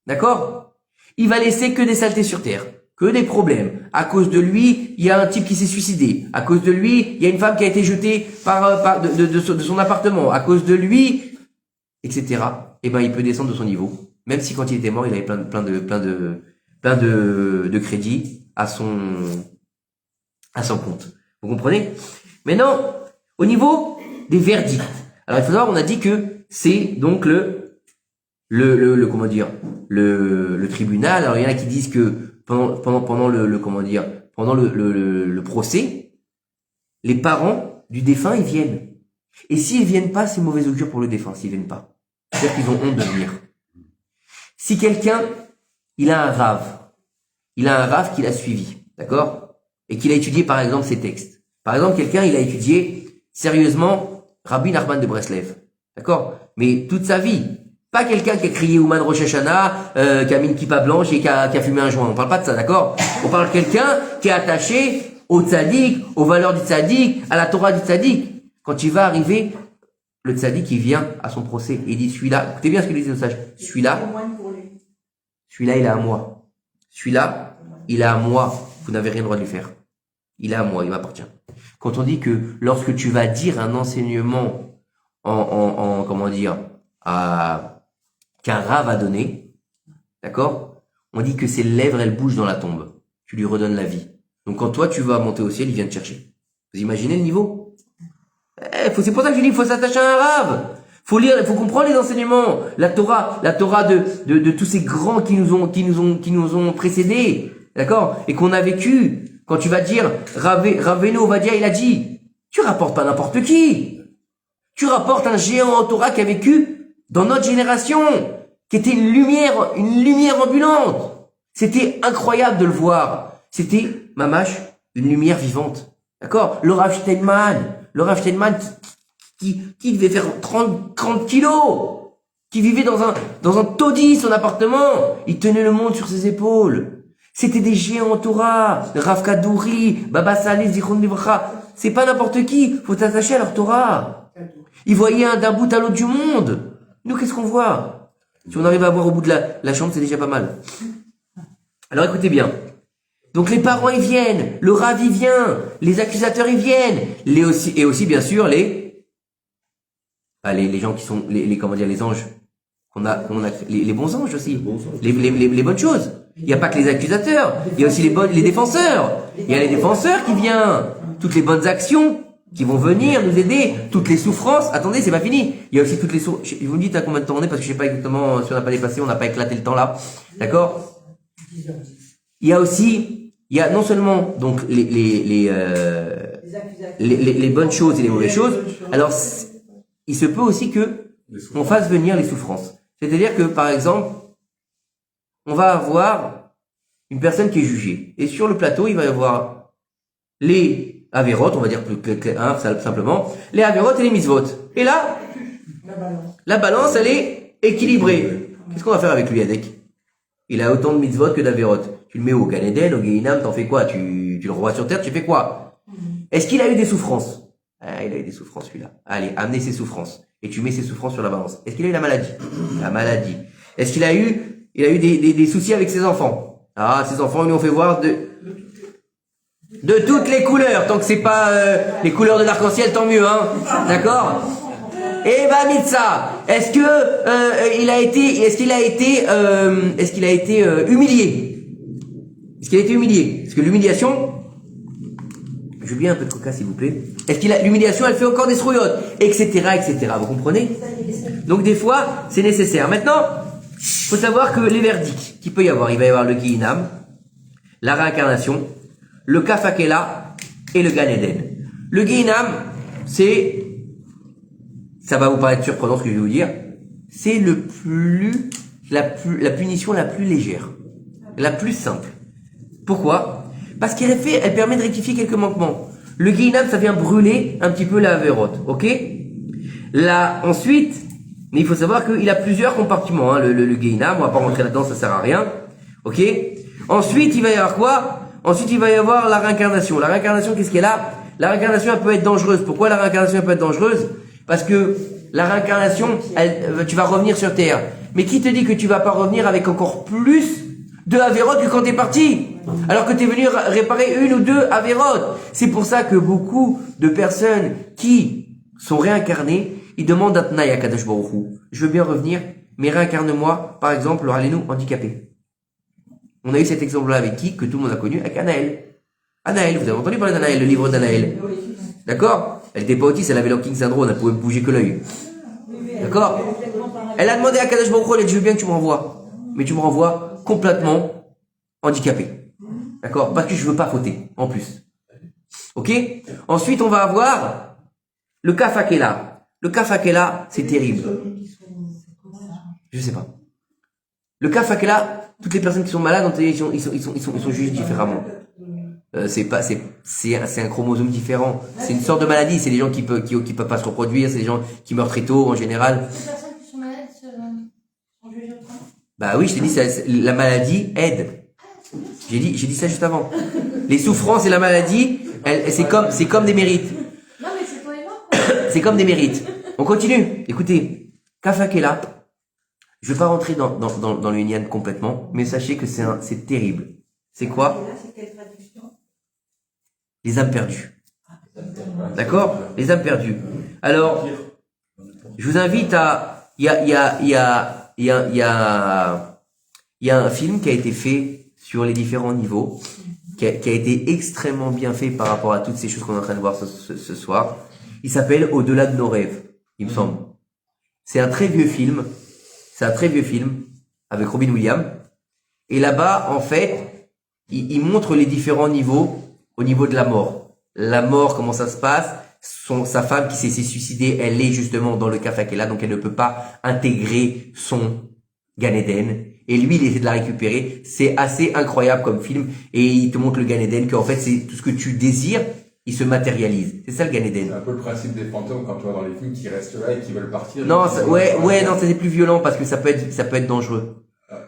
d'accord? Il va laisser que des saletés sur terre. Que des problèmes. À cause de lui, il y a un type qui s'est suicidé. À cause de lui, il y a une femme qui a été jetée de son appartement. À cause de lui, etc. Eh ben, il peut descendre de son niveau. Même si quand il était mort, il avait plein de crédits à son compte. Vous comprenez? Maintenant, au niveau des verdicts. Alors, il faut savoir, on a dit que c'est donc le tribunal. Alors, il y en a qui disent que pendant le procès, les parents du défunt, ils viennent. Et s'ils viennent pas, c'est mauvais augure pour le défunt, s'ils viennent pas. C'est-à-dire qu'ils ont honte de venir. Si quelqu'un, il a un rave qu'il a suivi, d'accord? Et qu'il a étudié, par exemple, ses textes. Par exemple, quelqu'un, il a étudié, sérieusement, Rabbi Nachman de Breslev. D'accord? Mais toute sa vie. Pas quelqu'un qui a crié Ouman Rosh Hashanah, qui a mis une kippa blanche et qui a fumé un joint. On parle pas de ça, d'accord? On parle de quelqu'un qui est attaché au tzaddik, aux valeurs du tzaddik, à la Torah du tzaddik. Quand il va arriver, le tzaddik, il vient à son procès et il dit, celui-là, écoutez bien ce qu'il dit au sage, celui-là, il est à moi. Celui-là, il est à moi. Vous n'avez rien le droit de lui faire. Il est à moi, il m'appartient. Quand on dit que lorsque tu vas dire un enseignement qu'un rave a donné, d'accord? On dit que ses lèvres, elles bougent dans la tombe. Tu lui redonnes la vie. Donc quand toi, tu vas monter au ciel, il vient te chercher. Vous imaginez le niveau? C'est pour ça que je dis, il faut s'attacher à un rave. Faut lire, il faut comprendre les enseignements. La Torah de tous ces grands qui nous ont précédés. D'accord? Et qu'on a vécu. Quand tu vas dire, Raveno Ovadia, il a dit, tu rapportes pas n'importe qui. Tu rapportes un géant en Torah qui a vécu dans notre génération, qui était une lumière ambulante. C'était incroyable de le voir. C'était, mamash, une lumière vivante. D'accord? Le Rav Steinman qui devait faire 30 kilos, qui vivait dans un taudis, son appartement. Il tenait le monde sur ses épaules. C'était des géants en Torah. Rav Kadouri, Baba Saleh, Zichron Livracha. C'est pas n'importe qui. Faut t'attacher à leur Torah. Ils voyaient d'un bout à l'autre du monde. Nous, qu'est-ce qu'on voit? Si on arrive à voir au bout de la chambre, c'est déjà pas mal. Alors écoutez bien. Donc les parents, ils viennent, le rav, il vient, les accusateurs, ils viennent, et aussi bien sûr les gens qui sont, les anges. les bons anges aussi, les bonnes choses. Il n'y a pas que les accusateurs, il y a aussi les défenseurs. Il y a les défenseurs qui viennent, toutes les bonnes actions qui vont venir nous aider, toutes les souffrances. Attendez, c'est pas fini. Il y a aussi toutes les souffrances. Vous me dites à combien de temps on est parce que je sais pas exactement si on n'a pas dépassé, on n'a pas éclaté le temps là. D'accord? Il y a non seulement donc les bonnes choses et les mauvaises choses. Alors, il se peut aussi que on fasse venir les souffrances. C'est-à-dire que, par exemple, on va avoir une personne qui est jugée. Et sur le plateau, il va y avoir les avérotes, on va dire plus simplement, les avérotes et les mitzvot. Et là, la balance, elle est équilibrée. Qu'est-ce qu'on va faire avec lui, Adek? Il a autant de mitzvot que d'avérotes. Tu le mets au Gan Eden, au Gehinam, t'en fais quoi? Tu le renvoies sur terre, tu fais quoi? Est-ce qu'il a eu des souffrances? Ah, il a eu des souffrances, celui-là. Allez, amenez ses souffrances. Et tu mets ses souffrances sur la balance. Est-ce qu'il a eu la maladie? La maladie. Est-ce qu'il a eu des soucis avec ses enfants? Ah, ses enfants, ils lui ont fait voir de toutes les couleurs. Tant que c'est pas les couleurs de l'arc-en-ciel, tant mieux, hein. D'accord? Et bah, Mitza, est-ce qu'il a été humilié? Est-ce qu'il a été humilié? Parce que l'humiliation, je veux bien un peu de coca, s'il vous plaît. L'humiliation, elle fait encore des srouillottes, etc., etc. Vous comprenez? Donc, des fois, c'est nécessaire. Maintenant, faut savoir que les verdicts qu'il peut y avoir, il va y avoir le Gehinam, la réincarnation, le Kafakela et le Gan Eden. Le Gehinam, ça va vous paraître surprenant ce que je vais vous dire, c'est la punition la plus légère, la plus simple. Pourquoi? Parce elle permet de rectifier quelques manquements. Le Gehinam, ça vient brûler un petit peu la avérote, ok? Là, ensuite, mais il faut savoir qu'il a plusieurs compartiments, hein, le Gehinam, on va pas rentrer là-dedans, ça sert à rien, ok? Ensuite, il va y avoir quoi? Ensuite, il va y avoir la réincarnation. La réincarnation, qu'est-ce qu'elle a? La réincarnation, elle peut être dangereuse. Pourquoi la réincarnation, elle peut être dangereuse? Parce que la réincarnation, tu vas revenir sur Terre. Mais qui te dit que tu vas pas revenir avec encore plus de avérotes que quand t'es parti? Alors que t'es venu réparer une ou deux avérotes. C'est pour ça que beaucoup de personnes qui sont réincarnées, ils demandent à Tnaï à Kadosh Baruch Hu, je veux bien revenir, mais réincarne-moi, par exemple, allez-nous handicapés. On a eu cet exemple-là avec qui? Que tout le monde a connu, avec Anaël. Anaël, vous avez entendu parler d'Anaël, le livre d'Anaël. D'accord? Elle était pas autiste, elle avait l'Hawking syndrome, elle pouvait bouger que l'œil. D'accord? Elle a demandé à Kadosh Baruch Hu, elle a dit, je veux bien que tu me renvoies. Mais tu me renvoies complètement handicapé. D'accord? Parce que je veux pas fauter, en plus. Ok? Ensuite, on va avoir le Kafakela. Le Kafakela, c'est terrible. Je sais pas. Le Kafakela, toutes les personnes qui sont malades, ils sont jugés différemment. C'est un chromosome différent. C'est une sorte de maladie. C'est des gens qui peuvent pas se reproduire. C'est des gens qui meurent très tôt, en général. Les personnes qui sont malades sont jugées autrement? Bah oui, je t'ai dit, la maladie aide. J'ai dit ça juste avant. Les souffrances et la maladie, c'est comme des mérites. Non, mais c'est toi et moi. C'est comme des mérites. On continue. Écoutez, Kafakela, je vais pas rentrer dans le Inyan complètement, mais sachez que c'est terrible. C'est quoi? C'est quelle traduction? Les âmes perdues. D'accord? Les âmes perdues. Alors, je vous invite à, il y a un film qui a été fait sur les différents niveaux, qui a été extrêmement bien fait par rapport à toutes ces choses qu'on est en train de voir ce soir. Il s'appelle Au-delà de nos rêves, il me semble. C'est un très vieux film. Avec Robin Williams. Et là-bas, en fait, il montre les différents niveaux au niveau de la mort. La mort, comment ça se passe? Sa femme qui s'est suicidée, elle est justement dans le Kafakela, donc elle ne peut pas intégrer son Gan Eden. Et lui, il essaie de la récupérer. C'est assez incroyable comme film. Et il te montre le Gan Eden, qu'en fait, c'est tout ce que tu désires, il se matérialise. C'est ça le Gan Eden. C'est un peu le principe des fantômes quand tu vois dans les films qui restent là et qui veulent partir. Non, non, c'est plus violent parce que ça peut être dangereux.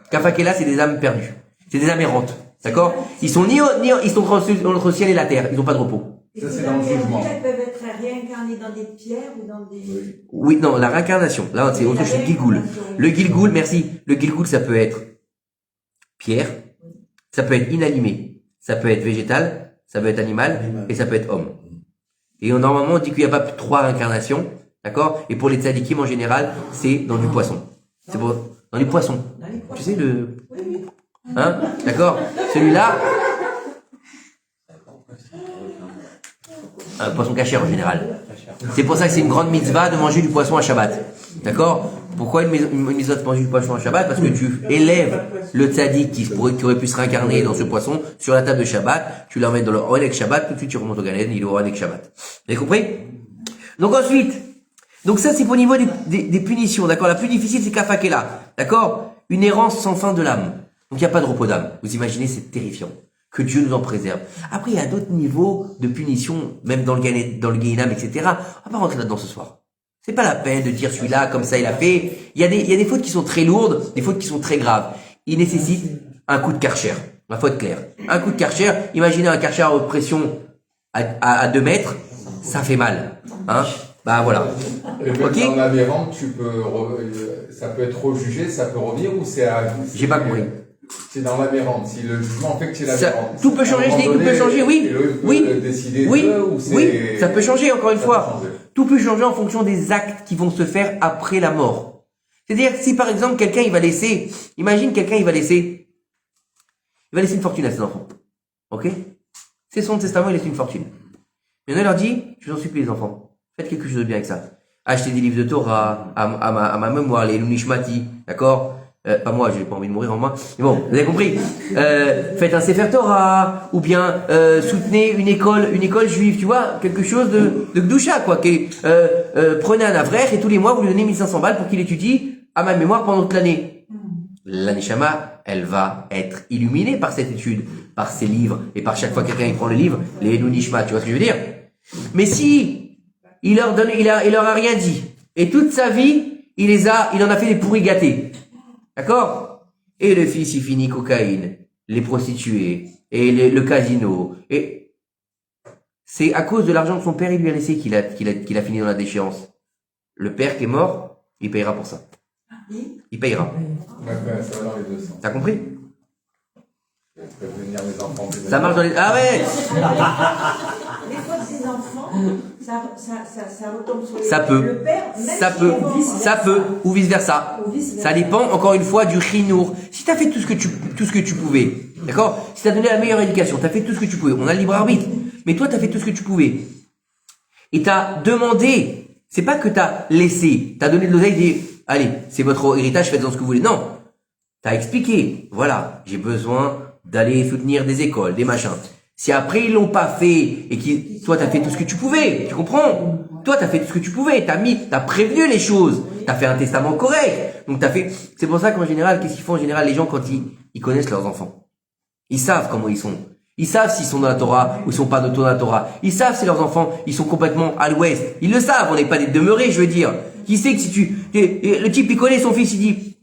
Kafakela, c'est des âmes perdues. C'est des âmes errantes. D'accord? Ils sont ils sont entre le ciel et la terre. Ils n'ont pas de repos. Ça, c'est dans le jugement. Elles peuvent être réincarnées dans des pierres ou dans des... Oui, non, la réincarnation. Là, c'est autre chose. Gilgoul. Le Gilgoul, merci. Le Gilgoul, ça peut être pierre. Ça peut être inanimé. Ça peut être végétal. Ça peut être animal. Et ça peut être homme. Et normalement, on dit qu'il n'y a pas plus de 3 réincarnations. D'accord? Et pour les tzadikim, en général, c'est dans du poisson. C'est pour, dans les poissons. Dans les poissons. Tu sais, le, Oui, oui. hein, d'accord? Celui-là, un poisson cachère en général. C'est pour ça que c'est une grande mitzvah de manger du poisson à Shabbat. D'accord? Pourquoi une mitzvah de manger du poisson à Shabbat? Parce que tu élèves le tzaddik qui aurait pu se réincarner dans ce poisson sur la table de Shabbat, tu l'emmènes dans le Onek Shabbat, tout de suite tu remontes au Gan Eden, il est au Onek Shabbat. Vous avez compris? Donc ensuite, donc ça c'est au niveau des punitions, d'accord? La plus difficile c'est Kafakela, d'accord? Une errance sans fin de l'âme. Donc il n'y a pas de repos d'âme. Vous imaginez, c'est terrifiant. Que Dieu nous en préserve. Après, il y a d'autres niveaux de punition, même dans le Guéhinam, etc. On va pas rentrer là-dedans ce soir. C'est pas la peine de dire celui-là, comme ça il a fait. Il y a des fautes qui sont très lourdes, des fautes qui sont très graves. Il nécessite un coup de karcher. Il faut être clair. Un coup de karcher, imaginez un karcher à haute pression à 2 mètres, ça fait mal. Hein? Bah voilà. Et même Ok? dans l'aberrante, ça peut être rejugé, ça peut revenir ou c'est à... J'ai pas compris. C'est dans l'aberrante. Si le jugement fait que c'est l'aberrante. Tout peut changer, je dis, tout peut changer, oui. Oui. Décider Oui. ou c'est... Oui. Ça peut changer, encore une Ça peut fois. changer. Tout peut changer en fonction des actes qui vont se faire après la mort. C'est-à-dire, si par exemple, quelqu'un, il va laisser une fortune à ses enfants. Ok? C'est son testament, il laisse une fortune. Mais on leur dit, je vous en supplie les enfants, faites quelque chose de bien avec ça. Achetez des livres de Torah, à ma mémoire, les Lunishmati, d'accord? Pas moi, j'ai pas envie de mourir en moi. Mais bon, vous avez compris. Faites un Sefer Torah, ou bien soutenez une école juive, tu vois, quelque chose de Gdusha, quoi. Prenez un avraire et tous les mois vous lui donnez 1500 balles pour qu'il étudie à ma mémoire pendant toute l'année. La Neshama, elle va être illuminée par cette étude, par ces livres, et par chaque fois que quelqu'un il prend le livre, les Lunishma, tu vois ce que je veux dire? Mais si il leur a rien dit, et toute sa vie, il en a fait des pourris gâtés. D'accord? Et le fils, il finit cocaïne, les prostituées, et le casino, et c'est à cause de l'argent que son père il lui a laissé qu'il a fini dans la déchéance. Le père qui est mort, il payera pour ça. Il payera. Ouais, ça va dans les deux sens. T'as compris? Prévenir les enfants. Ça marche dans les... Ah ouais! Les fautes des enfants, ça retombe sur Ça peut. le père, même Ça si peut. les enfants- Ça peut. Ou vice versa. Ou vice-versa. Ça dépend, encore une fois, du chinour. Si t'as fait tout ce que tu pouvais, d'accord? Si t'as donné la meilleure éducation, t'as fait tout ce que tu pouvais. On a le libre arbitre. Mais toi, t'as fait tout ce que tu pouvais. Et t'as demandé. C'est pas que t'as laissé. T'as donné de l'oseille, dit, allez, c'est votre héritage, faites-en ce que vous voulez. Non. T'as expliqué. Voilà. J'ai besoin d'aller soutenir des écoles, des machins. Si après ils l'ont pas fait et toi t'as fait tout ce que tu pouvais, tu comprends? Toi t'as fait tout ce que tu pouvais, t'as prévenu les choses, t'as fait un testament correct. Donc c'est pour ça qu'en général, qu'est-ce qu'ils font en général les gens quand ils connaissent leurs enfants? Ils savent comment ils sont. Ils savent s'ils sont dans la Torah ou ils sont pas dans la Torah. Ils savent si leurs enfants, ils sont complètement à l'ouest. Ils le savent, on n'est pas des demeurés, je veux dire. Qui sait que si le type il connaît son fils, il dit,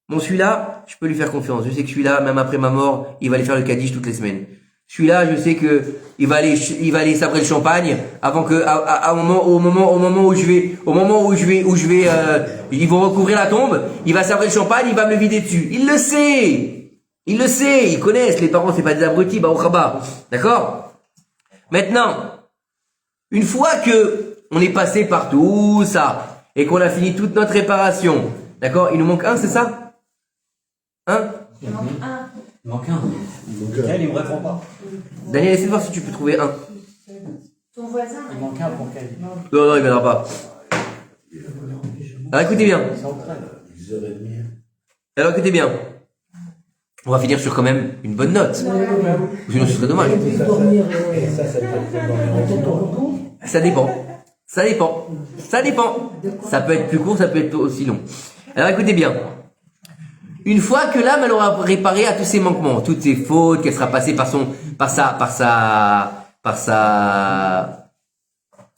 bon celui-là, je peux lui faire confiance. Je sais que celui-là, même après ma mort, il va aller faire le Kaddish toutes les semaines. Celui-là, je sais que il va aller sabrer le champagne avant que, au moment où je vais, ils vont recouvrir la tombe, il va sabrer le champagne, il va me le vider dessus. Il le sait, ils connaissent, les parents, c'est pas des abrutis, bah, au rabat. D'accord? Maintenant, une fois que on est passé par tout ça, et qu'on a fini toute notre réparation, d'accord? Il nous manque un, c'est ça? Hein? Il manque un. Il manque un. Lequel il me répond pas. Daniel, essaie de voir si tu peux trouver un. Ton voisin. Il manque un pour quel? Non, il viendra pas. Alors écoutez bien. Alors écoutez bien. On va finir sur quand même une bonne note. Sinon ce serait dommage. Ça dépend. Ça peut être plus court, ça peut être aussi long. Alors écoutez bien. Une fois que l'âme elle aura réparé à tous ses manquements, toutes ses fautes, qu'elle sera passée par sa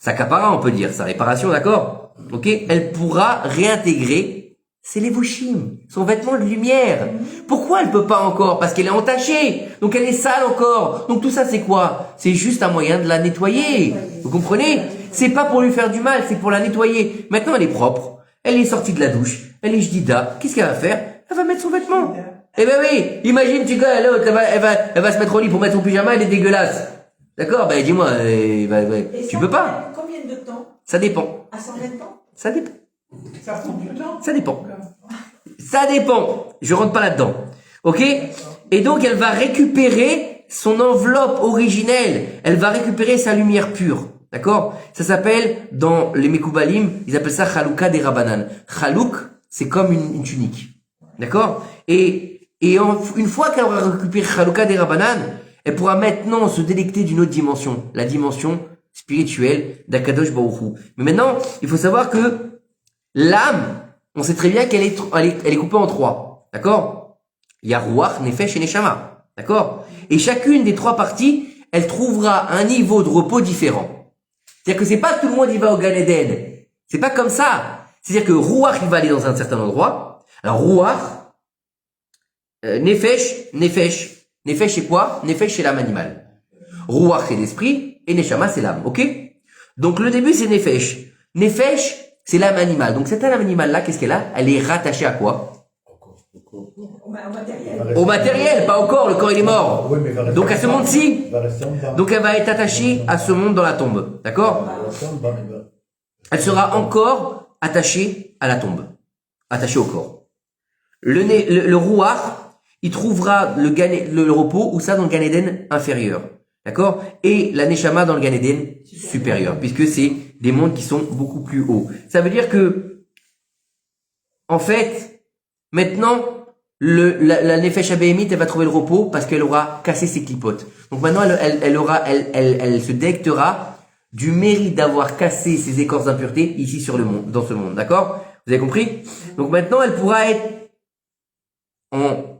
capara, on peut dire, sa réparation, d'accord? Ok? Elle pourra réintégrer ses levushim, son vêtement de lumière. Pourquoi elle peut pas encore? Parce qu'elle est entachée. Donc elle est sale encore. Donc tout ça c'est quoi? C'est juste un moyen de la nettoyer. Vous comprenez? C'est pas pour lui faire du mal, c'est pour la nettoyer. Maintenant elle est propre. Elle est sortie de la douche. Elle est jdida. Qu'est-ce qu'elle va faire? Elle va mettre son vêtement. Eh ben oui, imagine, tu gars, l'autre, elle va se mettre au lit pour mettre son pyjama, elle est dégueulasse. D'accord? Ben dis-moi, tu peux pas. Combien de temps? Ça dépend. À 120 ans? Ça dépend. Ça prend du temps. Ça dépend. Ça dépend. Je rentre pas là-dedans. Ok? Et donc, elle va récupérer son enveloppe originelle. Elle va récupérer sa lumière pure. D'accord? Ça s'appelle, dans les Mekoubalim, ils appellent ça Chalouka des Rabanan. Chalouk, c'est comme une tunique. D'accord? Une fois qu'elle aura récupéré Chalouka des Rabanan, elle pourra maintenant se délecter d'une autre dimension. La dimension spirituelle d'Akadosh Baruch Hu. Mais maintenant, il faut savoir que l'âme, on sait très bien qu'elle est coupée en trois. D'accord? Il y a Ruach, Nefesh et Neshama. D'accord? Et chacune des trois parties, elle trouvera un niveau de repos différent. C'est-à-dire que c'est pas tout le monde y va au Gan Eden. C'est pas comme ça. C'est-à-dire que Ruach, il va aller dans un certain endroit. Alors Ruach, Nefesh, c'est quoi? Nefesh, c'est l'âme animale. Ruach, c'est l'esprit, et Neshama, c'est l'âme. Ok? Donc le début, c'est Nefesh. Nefesh, c'est l'âme animale. Donc cette âme animale-là, qu'est-ce qu'elle a? Elle est rattachée à quoi? Au matériel. Au matériel, pas au corps. Le corps, il est mort. Oui, mais Donc à ce monde-ci. il va rester en bas. Donc elle va être attachée à ce monde dans la tombe. D'accord? Il va rester en bas, il va- Elle sera encore attachée à la tombe. Attachée au corps. Le Ruach, il trouvera le repos, ou ça dans le Gan Eden inférieur. D'accord? Et la Neshama dans le Gan Eden supérieur. Puisque c'est des mondes qui sont beaucoup plus hauts. Ça veut dire que, en fait, maintenant, la Nefesh Abéhémite, elle va trouver le repos parce qu'elle aura cassé ses clipotes. Donc maintenant, elle se délectera du mérite d'avoir cassé ses écorces d'impureté ici sur le monde, dans ce monde. D'accord? Vous avez compris? Donc maintenant, elle pourra être en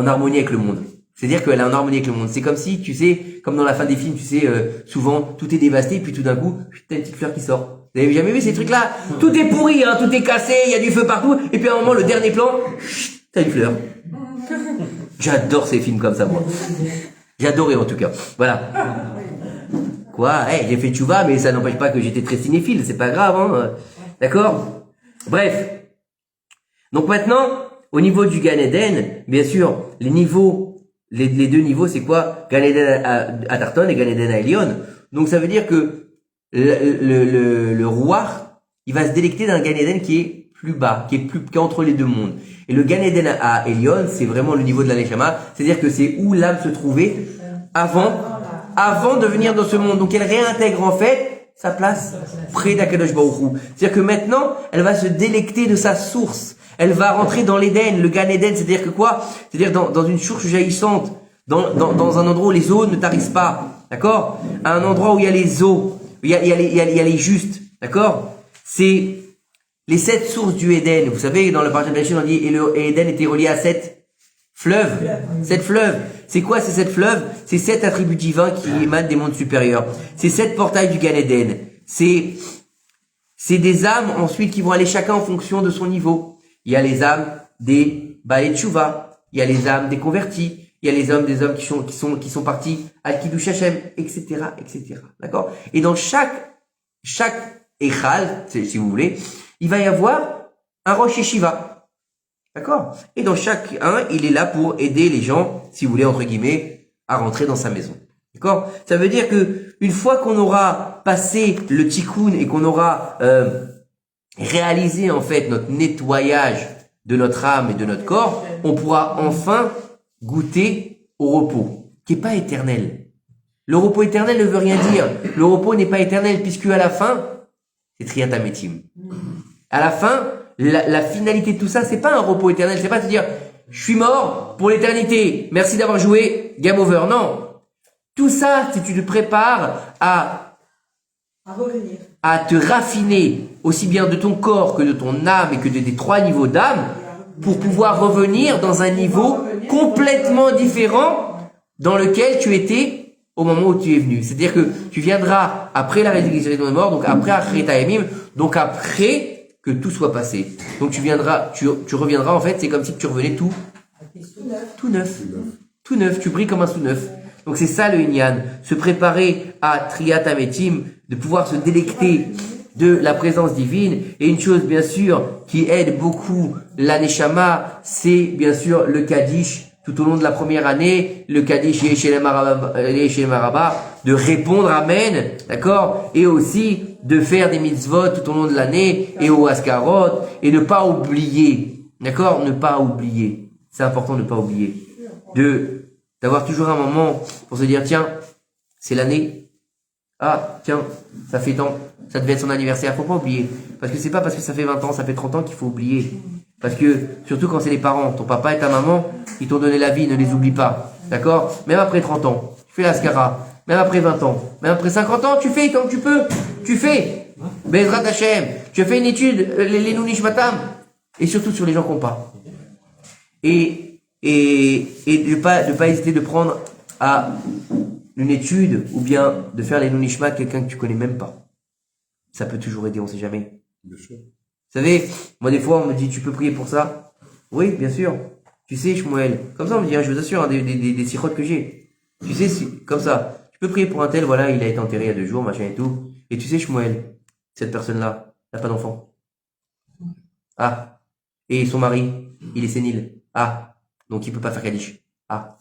harmonie avec le monde. C'est-à-dire qu'elle est en harmonie avec le monde. C'est comme si, tu sais, comme dans la fin des films, tu sais, souvent, tout est dévasté, puis tout d'un coup, t'as une petite fleur qui sort. Vous avez jamais vu ces trucs-là? Tout est pourri, hein, tout est cassé, il y a du feu partout, et puis à un moment, le dernier plan, t'as une fleur. J'adore ces films comme ça, moi. J'adorais en tout cas. Voilà. Quoi? J'ai fait tchouva, mais ça n'empêche pas que j'étais très cinéphile, c'est pas grave, hein. D'accord? Bref. Donc maintenant, au niveau du Gan Eden, bien sûr, les niveaux, les deux niveaux, c'est quoi? Gan Eden à Tarton et Gan Eden à Elion. Donc ça veut dire que le Ruach, il va se délecter d'un Gan Eden qui est plus bas, qui est entre les deux mondes. Et le Gan Eden à Elion, c'est vraiment le niveau de la Neshama, c'est-à-dire que c'est où l'âme se trouvait avant de venir dans ce monde. Donc elle réintègre en fait sa place près d'Akadosh Baruch Hu. C'est-à-dire que maintenant, elle va se délecter de sa source. Elle va rentrer dans l'Éden, le Gan Eden, c'est-à-dire que quoi? C'est-à-dire dans une source jaillissante, dans un endroit où les eaux ne tarissent pas, d'accord? À un endroit où il y a les eaux, où il y a les justes, d'accord? C'est les 7 sources du Éden. Vous savez, dans le parashat de Bereshit, on dit, et le Éden était relié à 7 fleuves. 7 fleuves. C'est quoi ces 7 fleuves? C'est 7 attributs divins qui émanent des mondes supérieurs. C'est 7 portails du Gan Eden. C'est des âmes ensuite qui vont aller chacun en fonction de son niveau. Il y a les âmes des Baalei Tshuva, il y a les âmes des convertis, il y a les âmes des hommes qui sont partis à Kiddush Hashem, etc., etc. D'accord? Et dans chaque Echal, si vous voulez, il va y avoir un Rosh Yeshiva. D'accord? Et dans chacun, il est là pour aider les gens, si vous voulez, entre guillemets, à rentrer dans sa maison. D'accord? Ça veut dire que une fois qu'on aura passé le tikkun et qu'on aura réaliser en fait notre nettoyage de notre âme et de notre corps, on pourra enfin goûter au repos, qui est pas éternel. Le repos éternel ne veut rien dire. Le repos n'est pas éternel, puisque à la fin, c'est Triat Hametim. À la fin, la finalité de tout ça, c'est pas un repos éternel, c'est pas te dire, je suis mort pour l'éternité, merci d'avoir joué, game over. Non. Tout ça, si tu te prépares à revenir, à te raffiner aussi bien de ton corps que de ton âme et que des 3 niveaux d'âme pour pouvoir revenir dans un niveau complètement différent dans lequel tu étais au moment où tu es venu. C'est-à-dire que tu viendras après la résurrection des morts, donc après Achrei Hayamim, donc après que tout soit passé. Donc tu reviendras en fait, c'est comme si tu revenais tout neuf, tu brilles comme un sous neuf. Donc c'est ça le Inyan, se préparer à Triat Hametim, de pouvoir se délecter de la présence divine. Et une chose bien sûr qui aide beaucoup la Neshama, c'est bien sûr le Kaddish tout au long de la première année, le Kaddish Yeshelem Araba, de répondre Amen, d'accord? Et aussi de faire des mitzvot tout au long de l'année et au Askarot et ne pas oublier. D'accord? Ne pas oublier. C'est important de ne pas oublier. D'avoir toujours un moment pour se dire, tiens, c'est l'année. Ah, tiens, ça fait tant. Ça devait être son anniversaire. Faut pas oublier. Parce que c'est pas parce que ça fait 20 ans, ça fait 30 ans qu'il faut oublier. Parce que, surtout quand c'est les parents, ton papa et ta maman, ils t'ont donné la vie, ne les oublie pas. D'accord? Même après 30 ans, tu fais l'Askara. Même après 20 ans, même après 50 ans, tu fais comme tu peux. Tu fais. Bezrat Hashem. Tu fais une étude, les Nunishmatam. Et surtout sur les gens qui n'ont pas. Et de pas hésiter de prendre à une étude ou bien de faire les Nunishmat quelqu'un que tu connais même pas. Ça peut toujours aider, on sait jamais. Bien sûr. Vous savez, moi des fois on me dit tu peux prier pour ça? Oui, bien sûr. Tu sais, Shmuel. Comme ça on me dit, hein, je vous assure, hein, des sirotes que j'ai. Tu sais, comme ça. Tu peux prier pour un tel, voilà, il a été enterré il y a 2 jours, machin et tout. Et tu sais, Shmuel, cette personne-là, n'a pas d'enfant. Ah. Et son mari, il est sénile. Ah. Donc il peut pas faire Kaddish. Ah.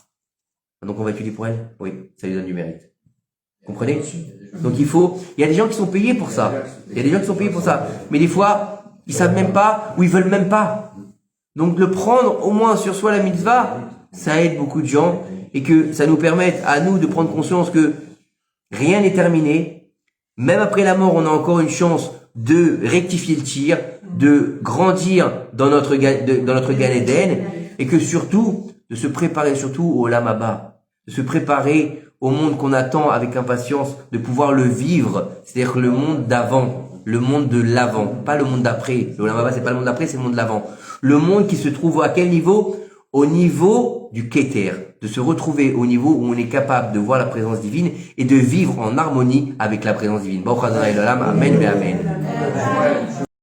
Donc on va étudier pour elle? Oui, ça lui donne du mérite. Comprenez? Donc il y a des gens qui sont payés pour ça. Il y a des gens qui sont payés pour ça. Mais des fois, ils savent même pas, ou ils veulent même pas. Donc le prendre au moins sur soi la mitzvah, ça aide beaucoup de gens, et que ça nous permette à nous de prendre conscience que rien n'est terminé. Même après la mort, on a encore une chance de rectifier le tir, de grandir dans notre Gan Eden, et que surtout, de se préparer surtout au Olam Haba, de se préparer au monde qu'on attend avec impatience, de pouvoir le vivre, c'est-à-dire le monde d'avant, le monde de l'avant, pas le monde d'après. Le Olam Haba, c'est pas le monde d'après, c'est le monde de l'avant. Le monde qui se trouve à quel niveau? Au niveau du Keter, de se retrouver au niveau où on est capable de voir la présence divine et de vivre en harmonie avec la présence divine. Baruch Adonai Olam, Amen et Amen.